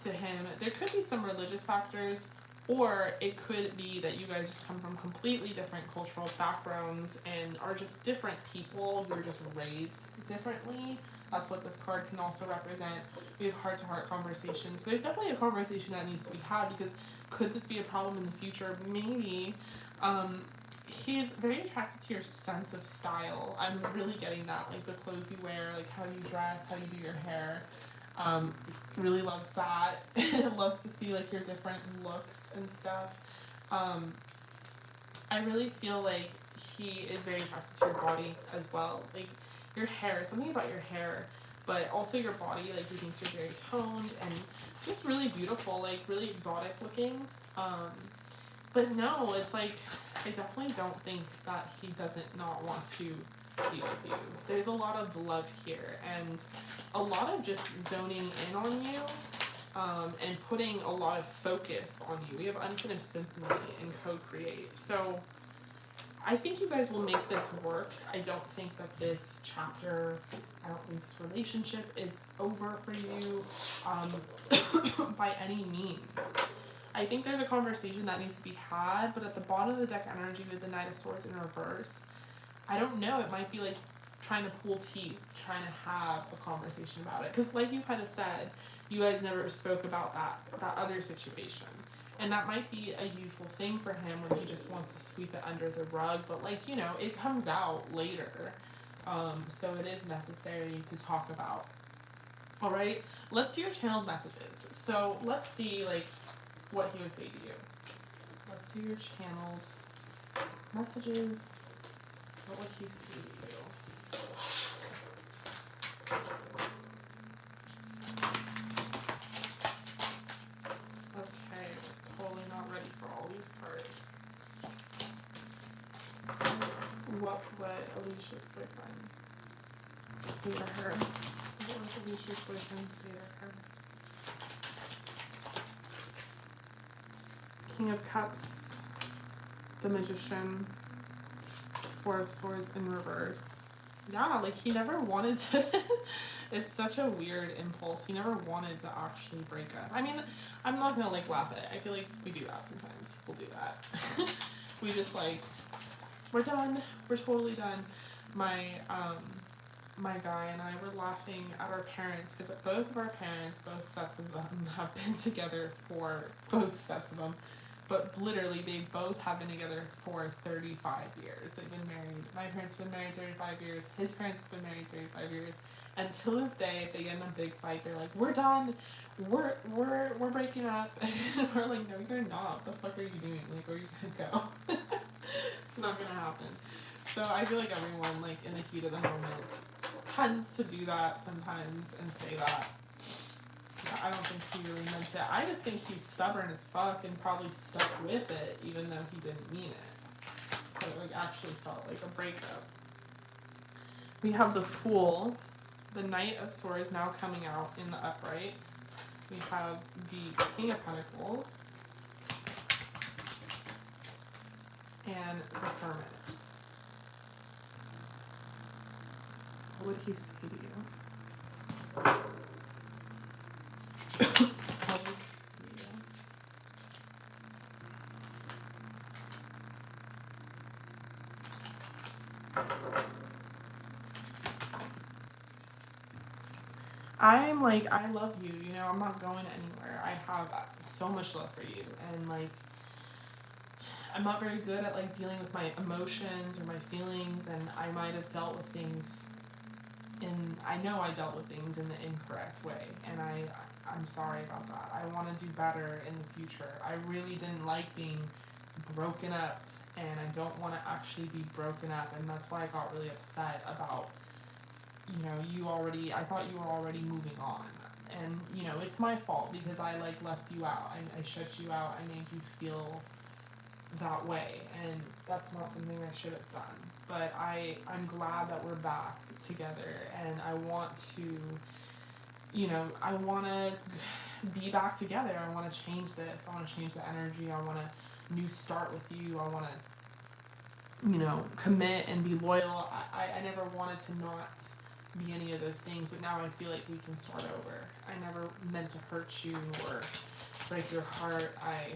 to him. There could be some religious factors, or it could be that you guys just come from completely different cultural backgrounds and are just different people. You're just raised differently. That's what this card can also represent. We have heart-to-heart conversations. There's definitely a conversation that needs to be had, because could this be a problem in the future? Maybe. He's very attracted to your sense of style. I'm really getting that, like the clothes you wear, like how you dress, how you do your hair. Really loves that. Loves to see like your different looks and stuff. I really feel like he is very attracted to your body as well. Like your hair, something about your hair, but also your body. Like he thinks you're very toned and just really beautiful, like really exotic looking. But no, it's like, I definitely don't think that he doesn't not want to be with you. There's a lot of love here and a lot of just zoning in on you, and putting a lot of focus on you. We have unfinished symphony and co-create. So I think you guys will make this work. I don't think that this chapter, I don't think this relationship is over for you by any means. I think there's a conversation that needs to be had, but at the bottom of the deck energy with the Knight of Swords in reverse, I don't know, it might be like trying to pull teeth, trying to have a conversation about it. Because like you kind of said, you guys never spoke about that other situation. And that might be a usual thing for him when he just wants to sweep it under the rug, but like, you know, it comes out later. So it is necessary to talk about. All right, let's do your channeled messages. So let's see like what he would say to you. Let's do your channeled messages. What would he say to you? Okay, we're totally not ready for all these cards. What would Alicia's boyfriend say to her? What would Alicia's boyfriend say to her? King of Cups, the Magician, Four of Swords in reverse. Yeah, like he never wanted to. It's such a weird impulse. He never wanted to actually break up. I mean, I'm not gonna like laugh at it. I feel like we do that sometimes. People do that. We just like, we're done. We're totally done. My guy and I were laughing at our parents because both of our parents, both sets of them, have been together for both sets of them. But literally, they both have been together for 35 years. They've been married. My parents have been married 35 years. His parents have been married 35 years. And to this day, if they get in a big fight, they're like, "We're done. We're breaking up." And we're like, "No, you're not. What the fuck are you doing? Like, where are you gonna go?" It's not gonna happen. So I feel like everyone, like in the heat of the moment, tends to do that sometimes and say that. I don't think he really meant it. I just think he's stubborn as fuck and probably stuck with it even though he didn't mean it. So it like actually felt like a breakup. We have the Fool, the Knight of Swords now coming out in the upright. We have the King of Pentacles and the Hermit. What would he say to you? I'm like, I love you, you know, I'm not going anywhere. I have so much love for you, and like, I'm not very good at like dealing with my emotions or my feelings, and I might have dealt with things I know I dealt with things in the incorrect way, and I'm sorry about that. I want to do better in the future. I really didn't like being broken up, and I don't want to actually be broken up, and that's why I got really upset about, you know, I thought you were already moving on, And, you know, it's my fault because I, like, left you out. I shut you out. I made you feel that way. And that's not something I should have done. But I'm glad that we're back together. And I want to, you know, I want to be back together. I want to change this. I want to change the energy. I want a new start with you. I want to, you know, commit and be loyal. I never wanted to not be any of those things, but now I feel like we can start over. I never meant to hurt you or break your heart. I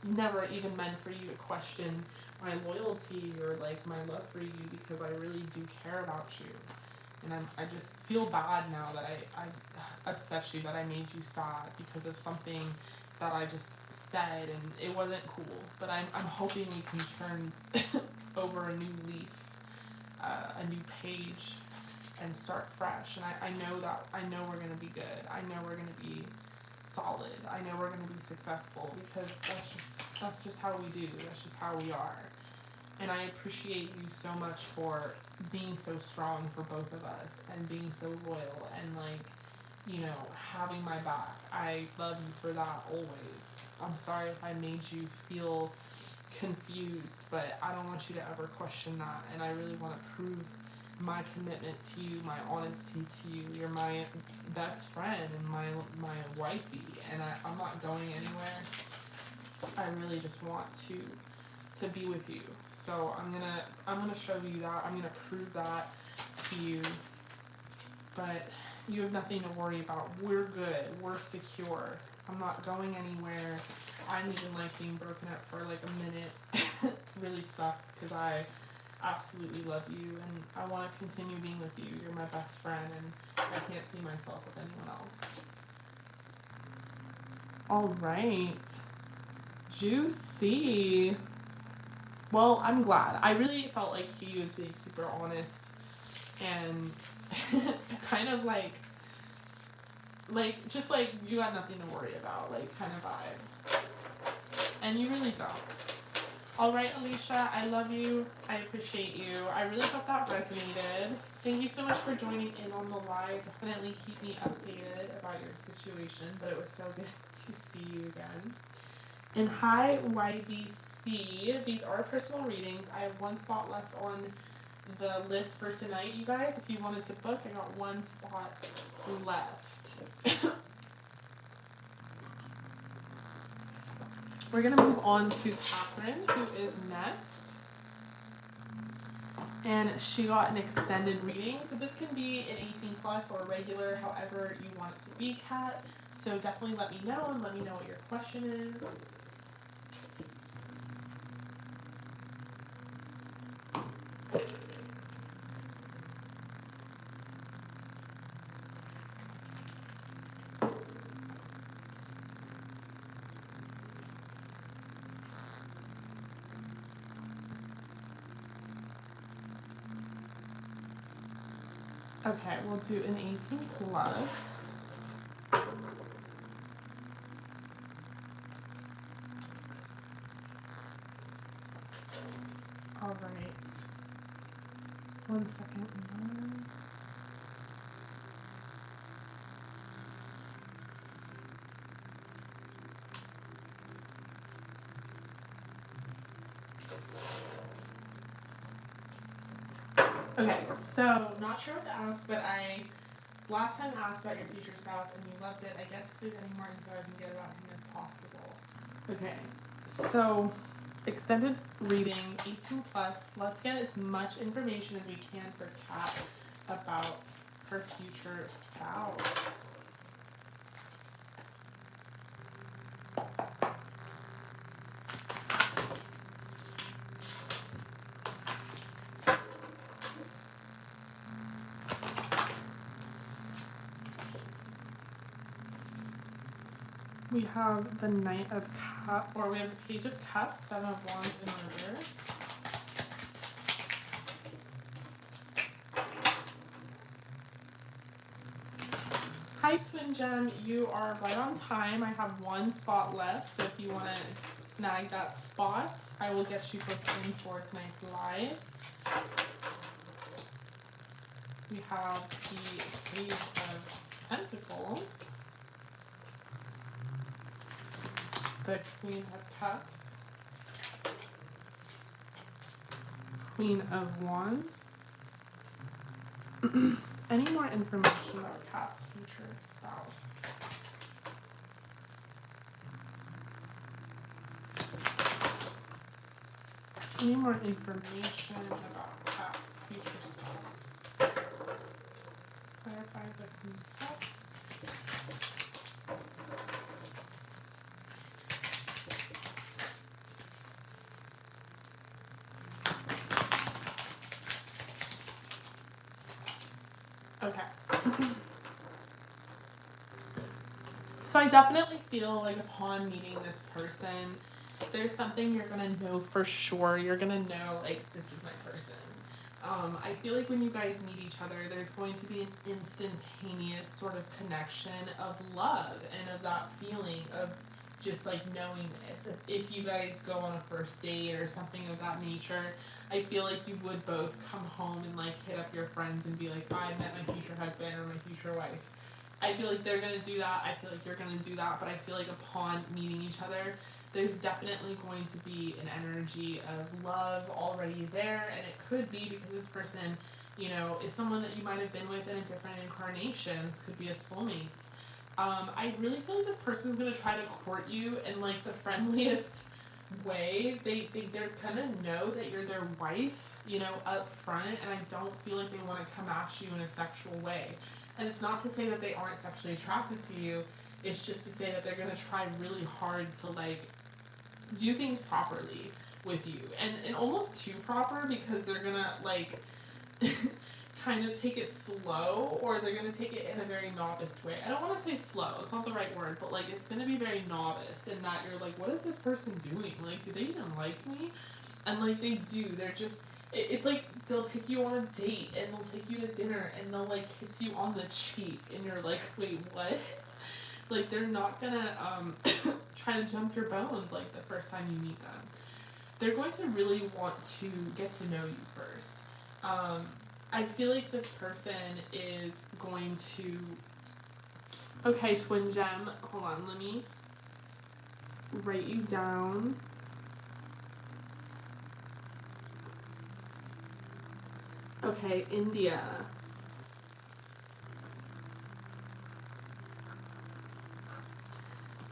never even meant for you to question my loyalty or like my love for you, because I really do care about you. And I just feel bad now that I upset you, that I made you sad because of something that I just said, and it wasn't cool. But I'm hoping we can turn over a new leaf, a new page, and start fresh. And I know we're gonna be good. I know we're gonna be solid. I know we're gonna be successful, because that's just how we do. That's just how we are. And I appreciate you so much for being so strong for both of us and being so loyal and, like, you know, having my back. I love you for that always. I'm sorry if I made you feel confused, but I don't want you to ever question that. And I really want to prove my commitment to you, my honesty to you. You're my best friend and my wifey, and I'm not going anywhere. I really just want to be with you. So I'm gonna show you that. I'm gonna prove that to you. But you have nothing to worry about. We're good. We're secure. I'm not going anywhere. I didn't even like being broken up for like a minute. Really sucked, because I absolutely love you and I want to continue being with you. You're my best friend, and I can't see myself with anyone else. All right. Juicy. Well, I'm glad. I really felt like he was being super honest and kind of like just like you got nothing to worry about, like kind of vibe. And you really don't. All right, Alicia, I love you. I appreciate you. I really hope that resonated. Thank you so much for joining in on the live. Definitely keep me updated about your situation, but it was so good to see you again. And hi, YBC. These are personal readings. I have one spot left on the list for tonight, you guys. If you wanted to book, I got one spot left. We're going to move on to Catherine, who is next. And she got an extended reading. So this can be an 18 plus or regular, however you want it to be, Kat. So definitely let me know, and let me know what your question is. Okay, we'll do an 18 plus. All right. 1 second. Okay, so not sure what to ask, but last time asked about your future spouse and you loved it. I guess if there's any more info I can get about him if possible. Okay, so extended reading, 18 plus. Let's get as much information as we can for Kat about her future spouse. We have the Knight of Cups, or we have the Page of Cups, Seven of Wands in reverse. Hi, Twin Gem. You are right on time. I have one spot left, so if you want to snag that spot, I will get you booked in for tonight's live. We have the Page of Pentacles, the Queen of Cups, Queen of Wands. Any more information about Cat's future spouse? Any more information about Cat's future spouse? Clarify the Queen of Cups. Okay. So I definitely feel like upon meeting this person, there's something you're gonna know for sure. You're gonna know, like, this is my person. I feel like when you guys meet each other, there's going to be an instantaneous sort of connection of love and of that feeling of just like knowing this. If you guys go on a first date or something of that nature, I feel like you would both come home and like hit up your friends and be like, I met my future husband or my future wife. I feel like they're gonna do that. I feel like you're gonna do that. But I feel like upon meeting each other, there's definitely going to be an energy of love already there, and it could be because this person, you know, is someone that you might have been with in a different incarnations, could be a soulmate. I really feel like this person's gonna try to court you in like the friendliest way. They're gonna know that you're their wife, you know, up front, and I don't feel like they want to come at you in a sexual way. And it's not to say that they aren't sexually attracted to you. It's just to say that they're gonna try really hard to like do things properly with you, and almost too proper, because they're gonna like kind of take it slow, or they're gonna take it in a very novice way. I don't want to say slow, it's not the right word, but like it's gonna be very novice in that you're like, what is this person doing? Like, do they even like me? And like they do, they're just, it's like they'll take you on a date and they'll take you to dinner and they'll like kiss you on the cheek and you're like, wait, what? Like they're not gonna try to jump your bones like the first time you meet them. They're going to really want to get to know you first. I feel like this person is going to... Okay, Twin Gem, hold on, let me write you down. Okay, India.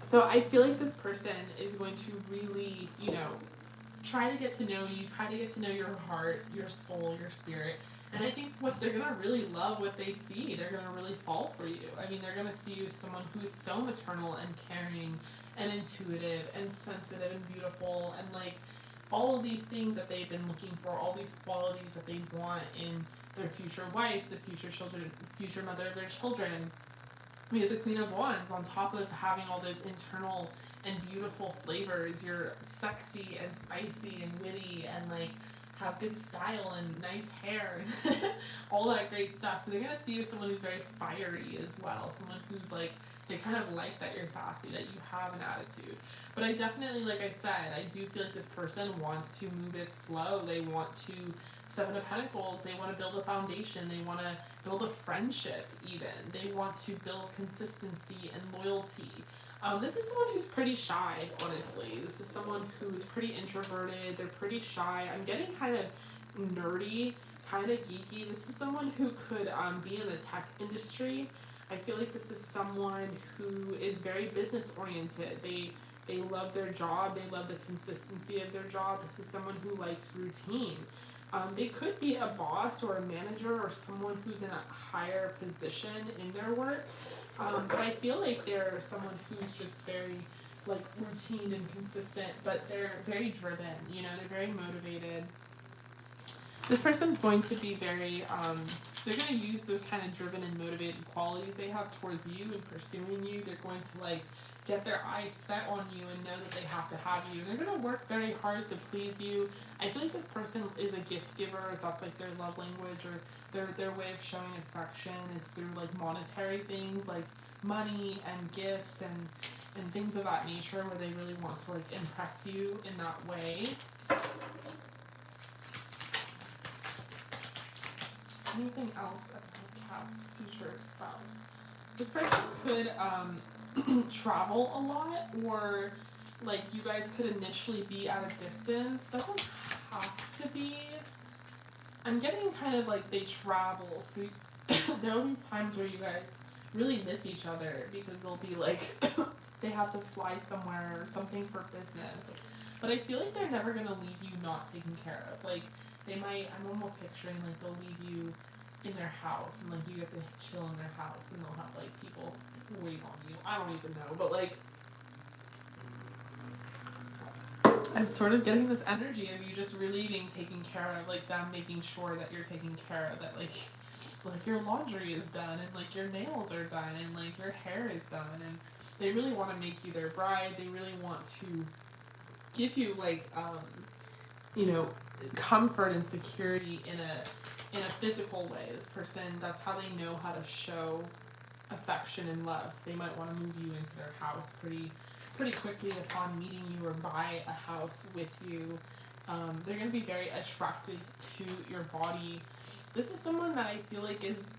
So I feel like this person is going to really, you know, try to get to know you, try to get to know your heart, your soul, your spirit. And I think what they're going to really love what they see. They're going to really fall for you. I mean, they're going to see you as someone who is so maternal and caring and intuitive and sensitive and beautiful, and like all of these things that they've been looking for, all these qualities that they want in their future wife, the future children, future mother of their children. We have the Queen of Wands. On top of having all those internal and beautiful flavors, you're sexy and spicy and witty and like have good style and nice hair and all that great stuff. So they're gonna see you as someone who's very fiery as well, someone who's like, they kind of like that you're sassy, that you have an attitude. But I definitely, like I said, I do feel like this person wants to move it slow. They want to, Seven of Pentacles, they want to build a foundation. They want to build a friendship even. They want to build consistency and loyalty. This is someone who's pretty shy, honestly. This is someone who's pretty introverted. They're pretty shy. I'm getting kind of nerdy, kind of geeky. This is someone who could be in the tech industry. I feel like this is someone who is very business oriented. They love their job. They love the consistency of their job. This is someone who likes routine. They could be a boss or a manager or someone who's in a higher position in their work. But I feel like they're someone who's just very like routine and consistent, but they're very driven, you know, they're very motivated. This person's going to be very, they're going to use those kind of driven and motivated qualities they have towards you and pursuing you. They're going to like get their eyes set on you and know that they have to have you. They're going to work very hard to please you. I feel like this person is a gift giver. That's like their love language, or their way of showing affection is through like monetary things like money and gifts and things of that nature, where they really want to like impress you in that way. Anything else about Cat's future spouse? This person could travel a lot, or like you guys could initially be at a distance. Doesn't have to be. I'm getting kind of like they travel, so there will be times where you guys really miss each other because they'll be like they have to fly somewhere or something for business. But I feel like they're never gonna leave you not taken care of. Like they might. I'm almost picturing like they'll leave you in their house and like you get to chill in their house and they'll have like people waiting on you. I don't even know, but like I'm sort of getting this energy of you just really being taken care of, like them making sure that you're taken care of, that like your laundry is done and like your nails are done and like your hair is done, and they really want to make you their bride. They really want to give you like you know, comfort and security in a physical way. This person, that's how they know how to show affection and love. So they might want to move you into their house pretty quickly upon meeting you or buy a house with you. They're going to be very attracted to your body. This is someone that I feel like is,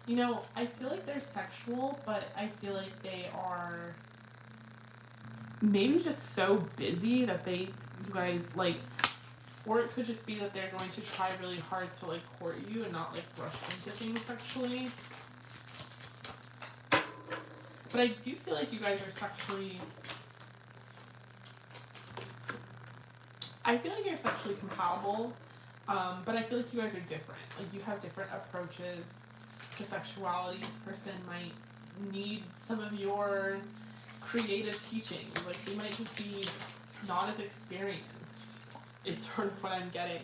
you know, I feel like they're sexual, but I feel like they are maybe just so busy that you guys like, or it could just be that they're going to try really hard to like court you and not like rush into things sexually. But I do feel like you guys are sexually, I feel like you're sexually compatible, but I feel like you guys are different. Like you have different approaches to sexuality. This person might need some of your creative teaching. Like they might just be not as experienced, is sort of what I'm getting.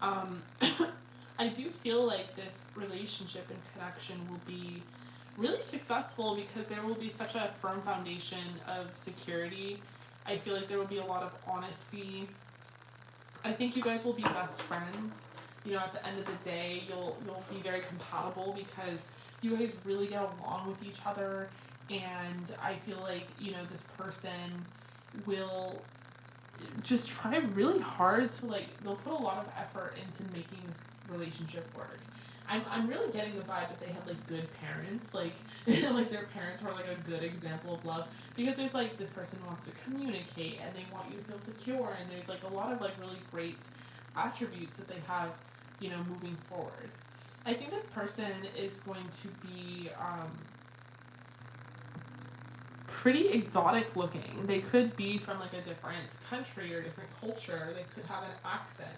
I do feel like this relationship and connection will be really successful because there will be such a firm foundation of security. I feel like there will be a lot of honesty. I think you guys will be best friends. You know, at the end of the day, you'll be very compatible because you guys really get along with each other, and I feel like, you know, this person will just try really hard to like, they'll put a lot of effort into making this relationship work. I'm really getting the vibe that they had like good parents, like like their parents were like a good example of love, because there's like this person wants to communicate and they want you to feel secure, and there's like a lot of like really great attributes that they have, you know, moving forward. I think this person is going to be pretty exotic looking. They could be from like a different country or different culture. They could have an accent.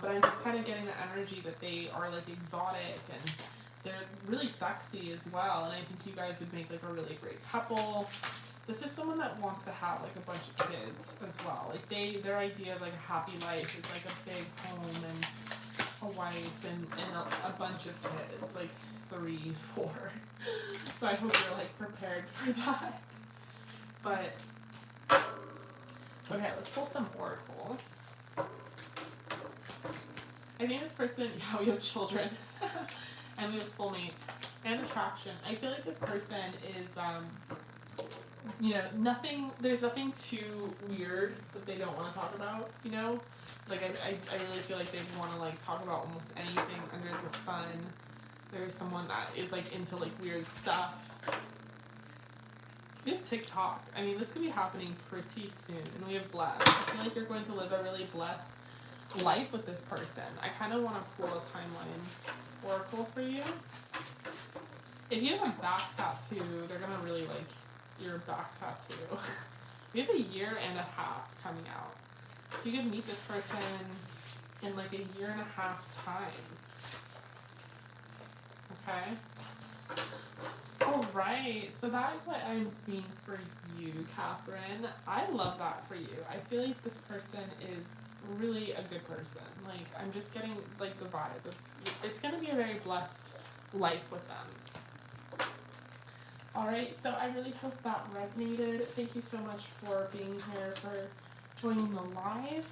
But I'm just kind of getting the energy that they are like exotic and they're really sexy as well. And I think you guys would make like a really great couple. This is someone that wants to have like a bunch of kids as well. Like their idea of like a happy life is like a big home and a wife and a bunch of kids, like 3, 4. So I hope you're like prepared for that. But okay, let's pull some oracle. I think this person, yeah, we have children, and we have soulmate, and attraction. I feel like this person is, you know, there's nothing too weird that they don't want to talk about, you know? Like, I really feel like they want to, like, talk about almost anything under the sun. There's someone that is, like, into, like, weird stuff. We have TikTok. I mean, this could be happening pretty soon, and we have blessed. I feel like you're going to live a really blessed life with this person. I kind of want to pull a timeline oracle for you. If you have a back tattoo, they're gonna really like your back tattoo. We have 1.5 years coming out, so you could meet this person in like 1.5 years time. Okay. All right, so that is what I'm seeing for you, Catherine. I love that for you. I feel like this person is really a good person. Like, I'm just getting like the vibe of it's gonna be a very blessed life with them. All right, so I really hope that resonated. Thank you so much for being here, for joining the live.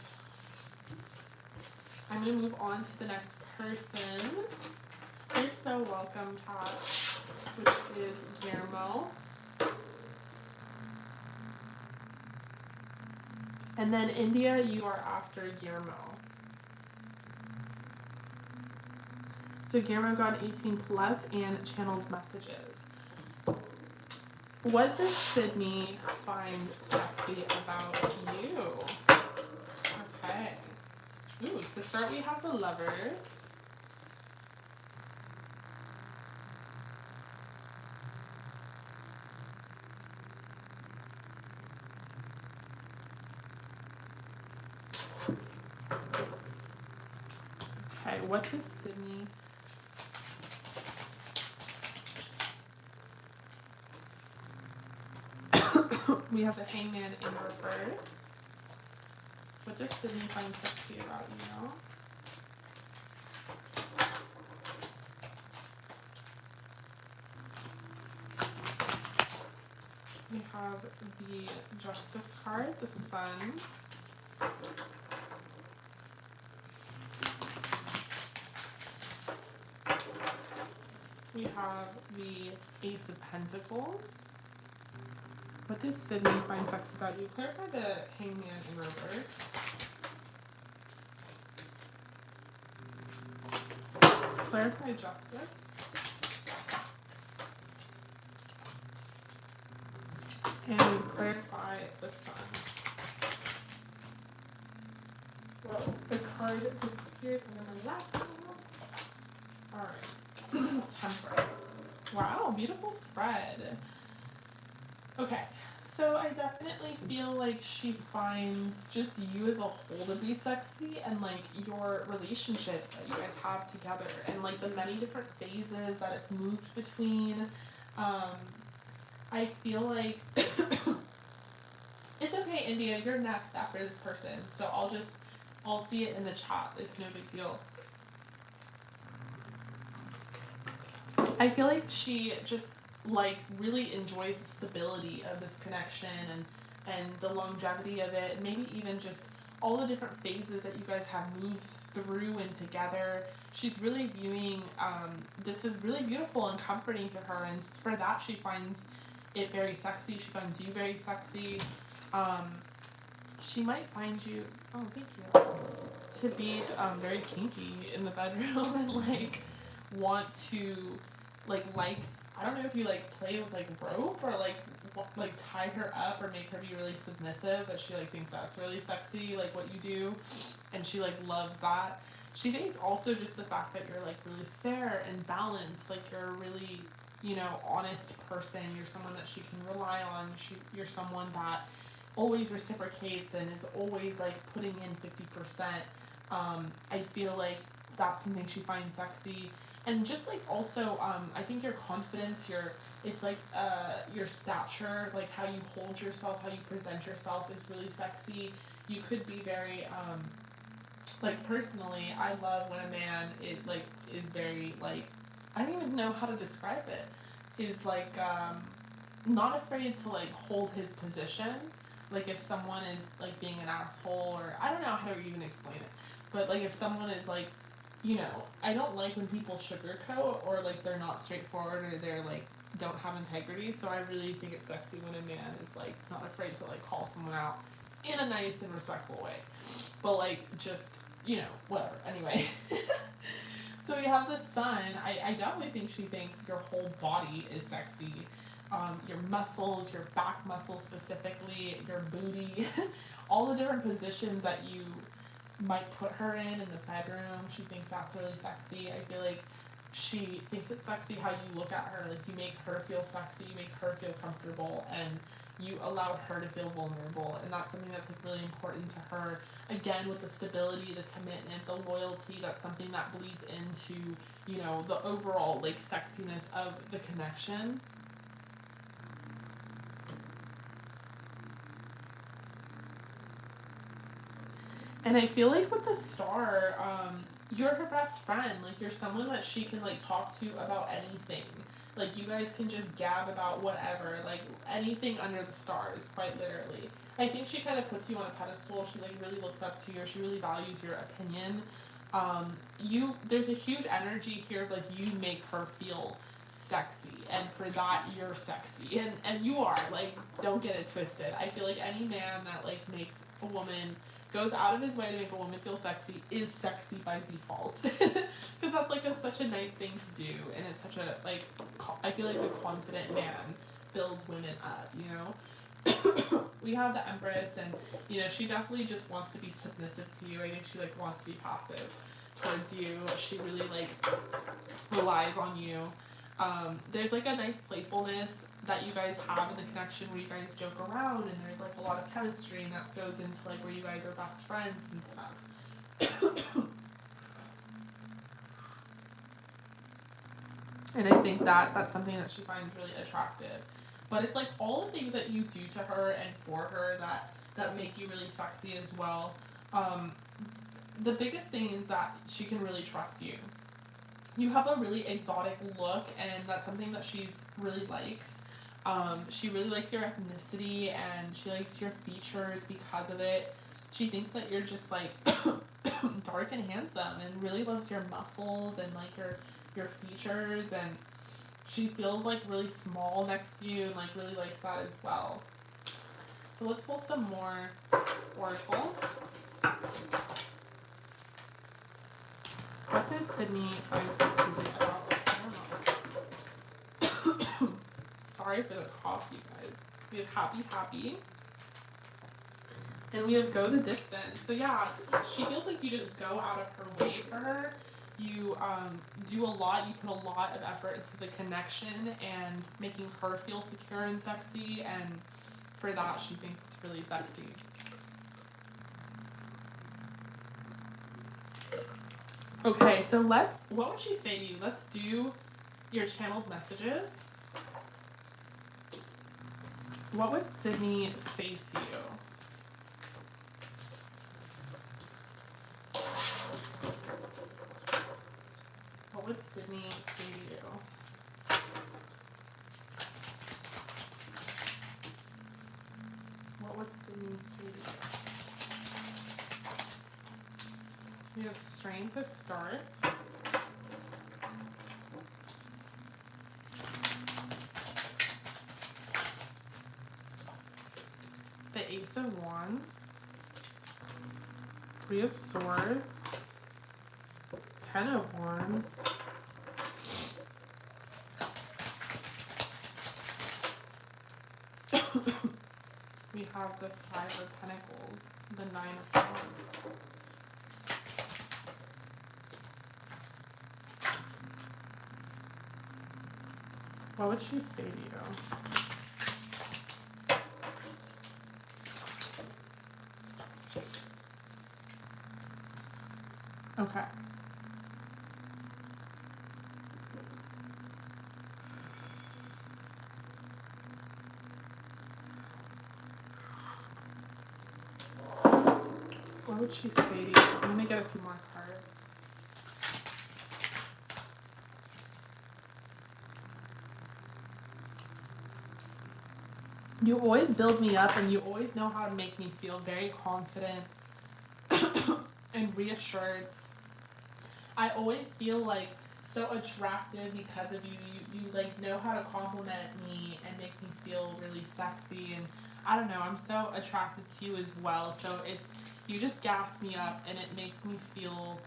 I'm gonna move on to the next person. You're so welcome, Kat, which is Guillermo. And then India, you are after Guillermo. So Gamma God 18 plus and channeled messages. What does Sydney find sexy about you? Okay. Ooh, to start we have the Lovers. Okay, what does Sydney... We have the Hangman in reverse. So what does Sydney find sexy about you? We have the Justice card, the Sun. We have the Ace of Pentacles. What does Sydney find sexy about you? Clarify the Hangman in reverse. Clarify Justice. And clarify the Sun. Whoa, the card disappeared on my laptop. Alright. Temperance. Wow, beautiful spread. Okay, so I definitely feel like she finds just you as a whole to be sexy, and like your relationship that you guys have together, and like the many different phases that it's moved between. I feel like it's okay, India, you're next after this person, so I'll see it in the chat. It's no big deal. I feel like she just like really enjoys the stability of this connection and the longevity of it, maybe even just all the different phases that you guys have moved through and together. She's really viewing this is really beautiful and comforting to her, and for that she finds it very sexy. She finds you very sexy. She might find you, oh thank you, to be very kinky in the bedroom and like want to likes, I don't know if you like play with like rope or like tie her up or make her be really submissive, but she like thinks that's really sexy, like what you do, and she like loves that. She thinks also just the fact that you're like really fair and balanced, like you're a really, you know, honest person. You're someone that she can rely on. You're someone that always reciprocates and is always like putting in 50%. I feel like that's something she finds sexy. And just like also, I think your confidence, your stature, like how you hold yourself, how you present yourself is really sexy. You could be very, like personally, I love when a man is very like, I don't even know how to describe it, is like not afraid to like hold his position. Like if someone is like being an asshole, or I don't know how to even explain it, but like if someone is like, you know, I don't like when people sugarcoat or like they're not straightforward or they're like don't have integrity. So I really think it's sexy when a man is like not afraid to like call someone out in a nice and respectful way, but like just, you know, whatever. Anyway, so we have the Sun. I definitely think she thinks your whole body is sexy. Your muscles, your back muscles specifically, your booty, all the different positions that you might put her in the bedroom. She thinks that's really sexy. I feel like she thinks it's sexy how you look at her, like you make her feel sexy, you make her feel comfortable, and you allow her to feel vulnerable, and that's something that's like really important to her. Again, with the stability, the commitment, the loyalty, that's something that bleeds into, you know, the overall like sexiness of the connection. And I feel like with the Star, you're her best friend. Like you're someone that she can like talk to about anything. Like you guys can just gab about whatever, like anything under the stars, quite literally. I think she kind of puts you on a pedestal. She like really looks up to you. She really values your opinion. There's a huge energy here of like you make her feel sexy, and for that you're sexy, and you are, like, don't get it twisted. I feel like any man that like makes a woman goes out of his way to make a woman feel sexy, is sexy by default. Because that's like such a nice thing to do, and it's such a, like, I feel like a confident man builds women up, you know? We have the Empress, and, you know, she definitely just wants to be submissive to you. I think she, like, wants to be passive towards you. She really, like, relies on you. There's, like, a nice playfulness that you guys have in the connection where you guys joke around, and there's, like, a lot of chemistry, and that goes into, like, where you guys are best friends and stuff. And I think that that's something that she finds really attractive. But it's, like, all the things that you do to her and for her that make you really sexy as well. The biggest thing is that she can really trust you. You have a really exotic look, and that's something that she's really likes. She really likes your ethnicity, and she likes your features because of it. She thinks that you're just, like, dark and handsome, and really loves your muscles and, like, your features, and she feels, like, really small next to you, and, like, really likes that as well. So let's pull some more Oracle. What does Sydney find sexy about? I don't know. Sorry for the cough, you guys. We have happy. And we have go the distance. So yeah, she feels like you just go out of her way for her. You do a lot, you put a lot of effort into the connection and making her feel secure and sexy, and for that she thinks it's really sexy. Okay, so what would she say to you? Let's do your channeled messages. What would Sydney say to you? What would Sydney say to you? What would Sydney say to you? We have strength to start. The Ace of Wands. Three of Swords. 10 of Wands. We have the 5 of Pentacles, the 9 of Wands. What would she say to you? Okay. What would she say to you? I'm gonna get a few more cards. You always build me up, and you always know how to make me feel very confident and reassured. I always feel like so attractive because of you. You like know how to compliment me and make me feel really sexy, and I don't know, I'm so attracted to you as well. So it's, you just gas me up, and it makes me feel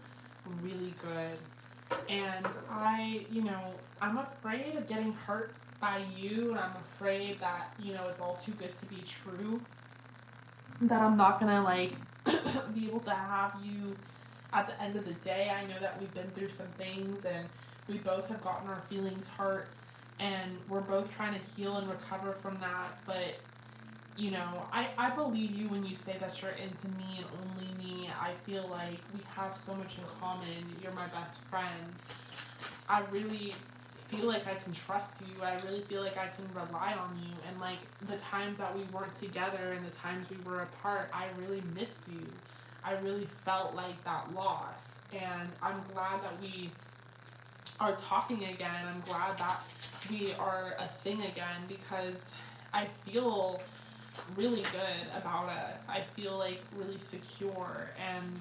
really good. And I'm afraid of getting hurt by you, and I'm afraid that, it's all too good to be true. That I'm not gonna, like, be able to have you at the end of the day. I know that we've been through some things, and we both have gotten our feelings hurt, and we're both trying to heal and recover from that. But, I believe you when you say that you're into me and only me. I feel like we have so much in common. You're my best friend. I really feel like I can trust you. I really feel like I can rely on you. And, like, the times that we weren't together and the times we were apart, I really missed you. I really felt like that loss. And I'm glad that we are talking again. I'm glad that we are a thing again, because I feel really good about us. I feel, like, really secure, and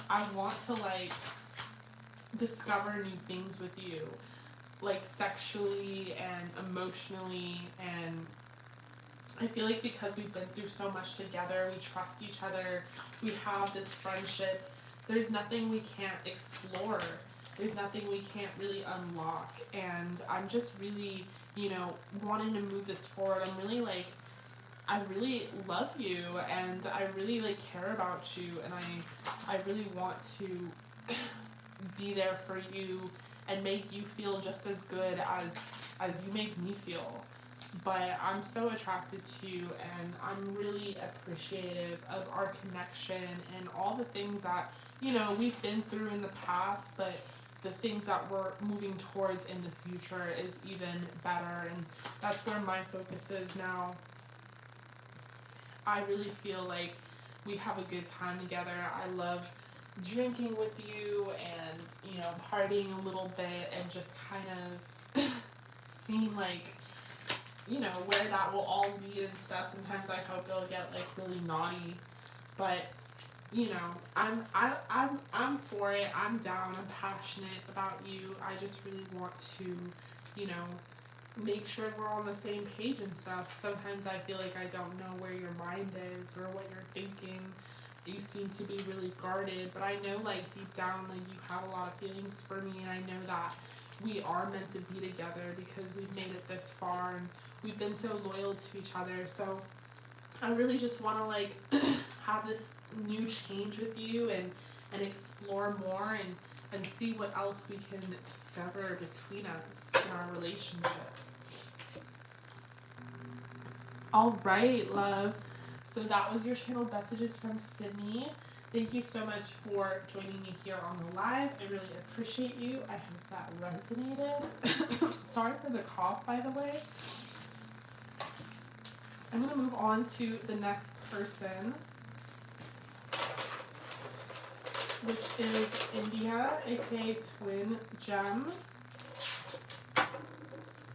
I want to, like, discover new things with you, like, sexually and emotionally, and I feel like because we've been through so much together, we trust each other, we have this friendship, there's nothing we can't explore. There's nothing we can't really unlock. And I'm just really, you know, wanting to move this forward. I'm really like, I really love you and I really like care about you, and I really want to be there for you and make you feel just as good as you make me feel. But I'm so attracted to you, and I'm really appreciative of our connection and all the things that, you know, we've been through in the past, but the things that we're moving towards in the future is even better, and that's where my focus is now. I really feel like we have a good time together. I love drinking with you and, you know, partying a little bit and just kind of seeing like, you know, where that will all lead and stuff. Sometimes I hope it'll get like really naughty, but you know, I'm for it. I'm down. I'm passionate about you. I just really want to, you know, make sure we're on the same page and stuff. Sometimes I feel like I don't know where your mind is or what you're thinking. You seem to be really guarded, but I know like deep down like you have a lot of feelings for me, and I know that we are meant to be together because we've made it this far and we've been so loyal to each other. So I really just want to like have this new change with you and explore more and see what else we can discover between us in our relationship. All right, love. So that was your channel messages from Sydney. Thank you so much for joining me here on the live. I really appreciate you. I hope that resonated. Sorry for the cough, by the way. I'm going to move on to the next person, which is India, aka Twin Gem.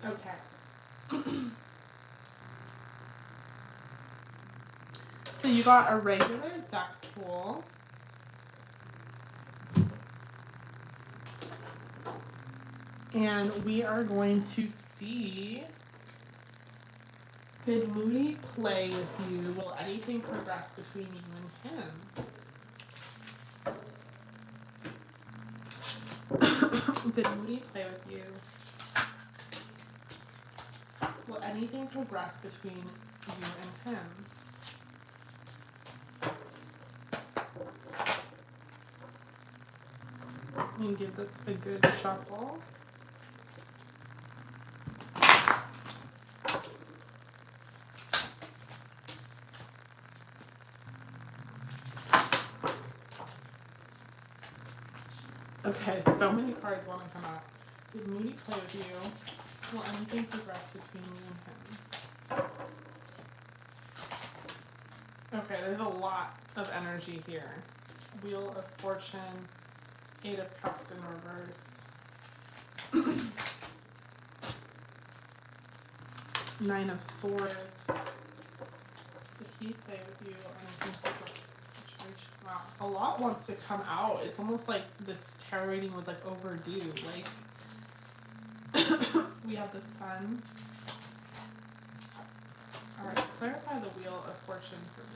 Okay. So you got a regular deck pool. And we are going to see, did Moody play with you? Will anything progress between you and him? Did Moody play with you? Will anything progress between you and him? Let me give this a good shuffle. Okay, so many cards want to come out. Did Moody play with you? Will anything progress between you and him? Okay, there's a lot of energy here. Wheel of Fortune, Eight of Cups in reverse. Nine of Swords. Did he play with you? Or anything progress situation? Wow, a lot wants to come out. It's almost like this tarot reading was like overdue. Like, we have the Sun. Alright, clarify the Wheel of Fortune for me.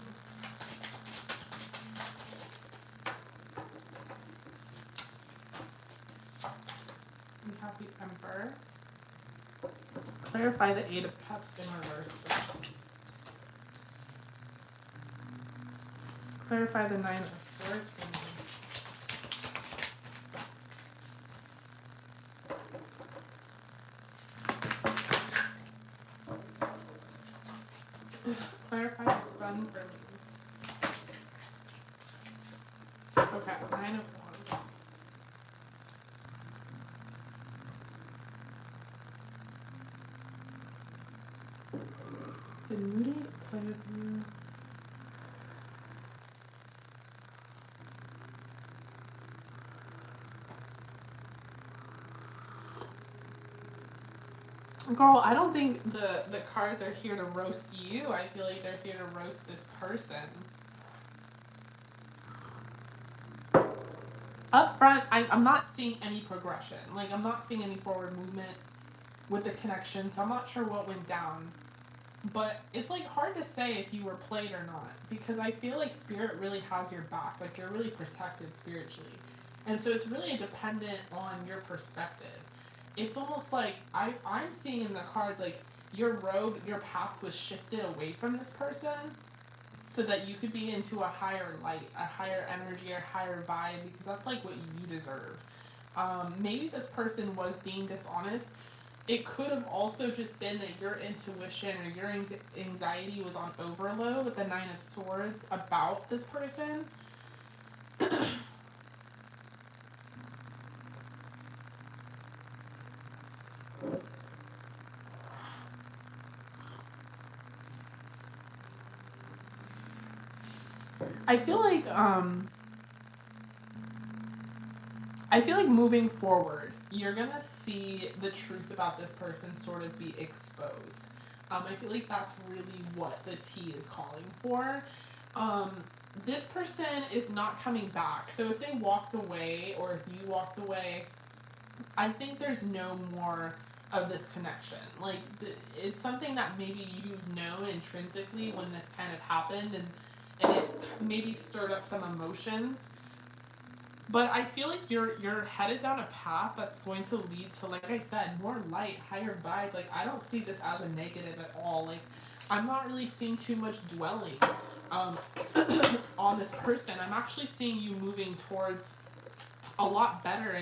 We have the Emperor. Clarify the Eight of Cups in reverse for me. Clarify the Nine of Swords for me. Clarify the Sun for me. Okay, Nine of Wands. Did Moody play with you? Girl, I don't think the cards are here to roast you. I feel like they're here to roast this person. Up front, I'm not seeing any progression. Like, I'm not seeing any forward movement with the connection, so I'm not sure what went down. But it's like hard to say if you were played or not, because I feel like spirit really has your back, like you're really protected spiritually. And so it's really dependent on your perspective. It's almost like I'm seeing in the cards like your road, your path was shifted away from this person so that you could be into a higher light, a higher energy, or higher vibe, because that's like what you deserve. Maybe this person was being dishonest. It could have also just been that your intuition or your anxiety was on overload with the Nine of Swords about this person. I feel like moving forward, you're gonna see the truth about this person sort of be exposed. I feel like that's really what the T is calling for. This person is not coming back. So if they walked away, or if you walked away, I think there's no more of this connection. Like, it's something that maybe you've known intrinsically when this kind of happened, and it maybe stirred up some emotions. But I feel like you're headed down a path that's going to lead to, like I said, more light, higher vibe. Like, I don't see this as a negative at all. Like, I'm not really seeing too much dwelling on this person. I'm actually seeing you moving towards a lot better,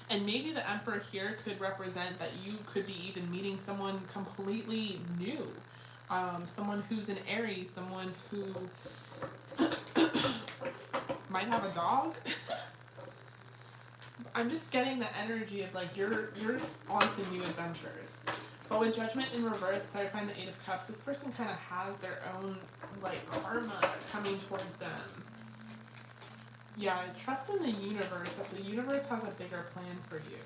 and maybe the Emperor here could represent that you could be even meeting someone completely new, someone who's an Aries, someone who might have a dog. I'm just getting the energy of like you're on to new adventures. But with Judgment in reverse, clarifying the Eight of Cups, this person kind of has their own like karma coming towards them. Yeah, trust in the universe, that the universe has a bigger plan for you.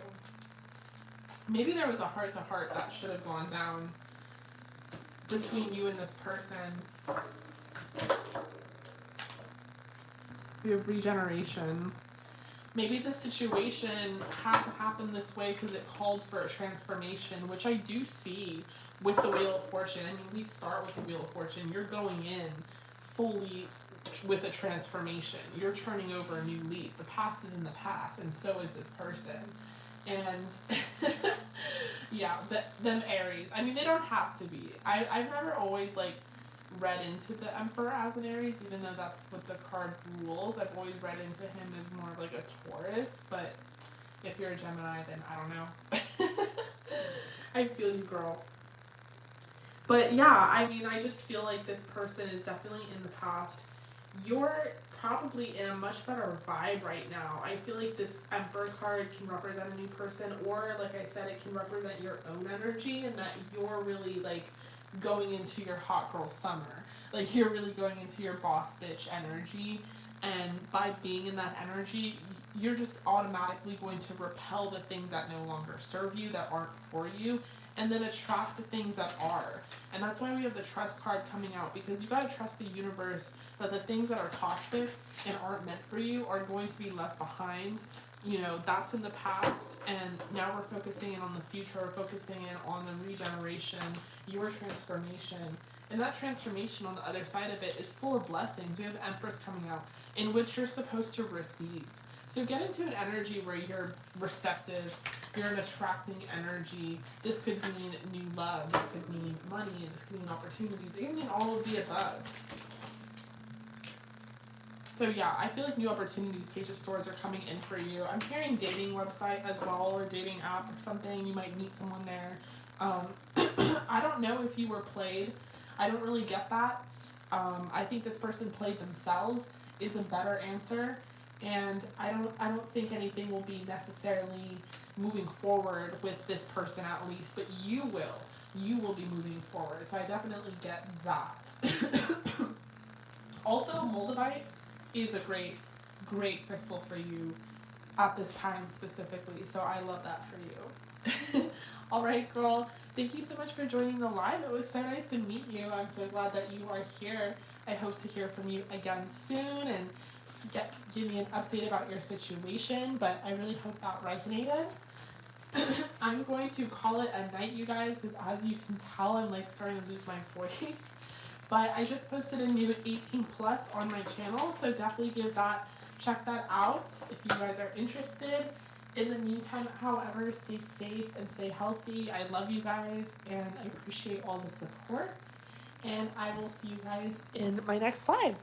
Maybe there was a heart-to-heart that should have gone down between you and this person. We have regeneration. Maybe the situation had to happen this way because it called for a transformation, which I do see with the Wheel of Fortune. I mean, we start with the Wheel of Fortune. You're going in fully with a transformation. You're turning over a new leaf. The past is in the past, and so is this person. And yeah, them Aries. I mean, they don't have to be. I've never always like read into the Emperor as an Aries, even though that's what the card rules. I've always read into him as more of like a Taurus, but if you're a Gemini, then I don't know. I feel you, girl. But yeah, I mean, I just feel like this person is definitely in the past. You're probably in a much better vibe right now. I feel like this Emperor card can represent a new person, or like I said, it can represent your own energy, and that you're really like going into your hot girl summer. Like, you're really going into your boss bitch energy, and by being in that energy, you're just automatically going to repel the things that no longer serve you, that aren't for you, and then attract the things that are. And that's why we have the trust card coming out, because you gotta trust the universe that the things that are toxic and aren't meant for you are going to be left behind. You know, that's in the past, and now we're focusing in on the future, we're focusing in on the regeneration, your transformation. And that transformation on the other side of it is full of blessings. We have the Empress coming out, in which you're supposed to receive. So get into an energy where you're receptive, you're an attracting energy. This could mean new love, this could mean money, this could mean opportunities, it could mean all of the above. So yeah, I feel like new opportunities, Page of Swords, are coming in for you. I'm hearing dating website as well, or dating app or something. You might meet someone there. I don't know if you were played. I don't really get that. I think this person played themselves is a better answer, and I don't think anything will be necessarily moving forward with this person, at least, but you will be moving forward. So I definitely get that. Also, Moldavite is a great crystal for you at this time specifically, so I love that for you. All right, girl, thank you so much for joining the live. It was so nice to meet you. I'm so glad that you are here. I hope to hear from you again soon and give me an update about your situation, but I really hope that resonated. I'm going to call it a night, you guys, because as you can tell, I'm like starting to lose my voice. But I just posted a new 18 plus on my channel, so definitely check that out if you guys are interested. In the meantime, however, stay safe and stay healthy. I love you guys and I appreciate all the support. And I will see you guys in my next live.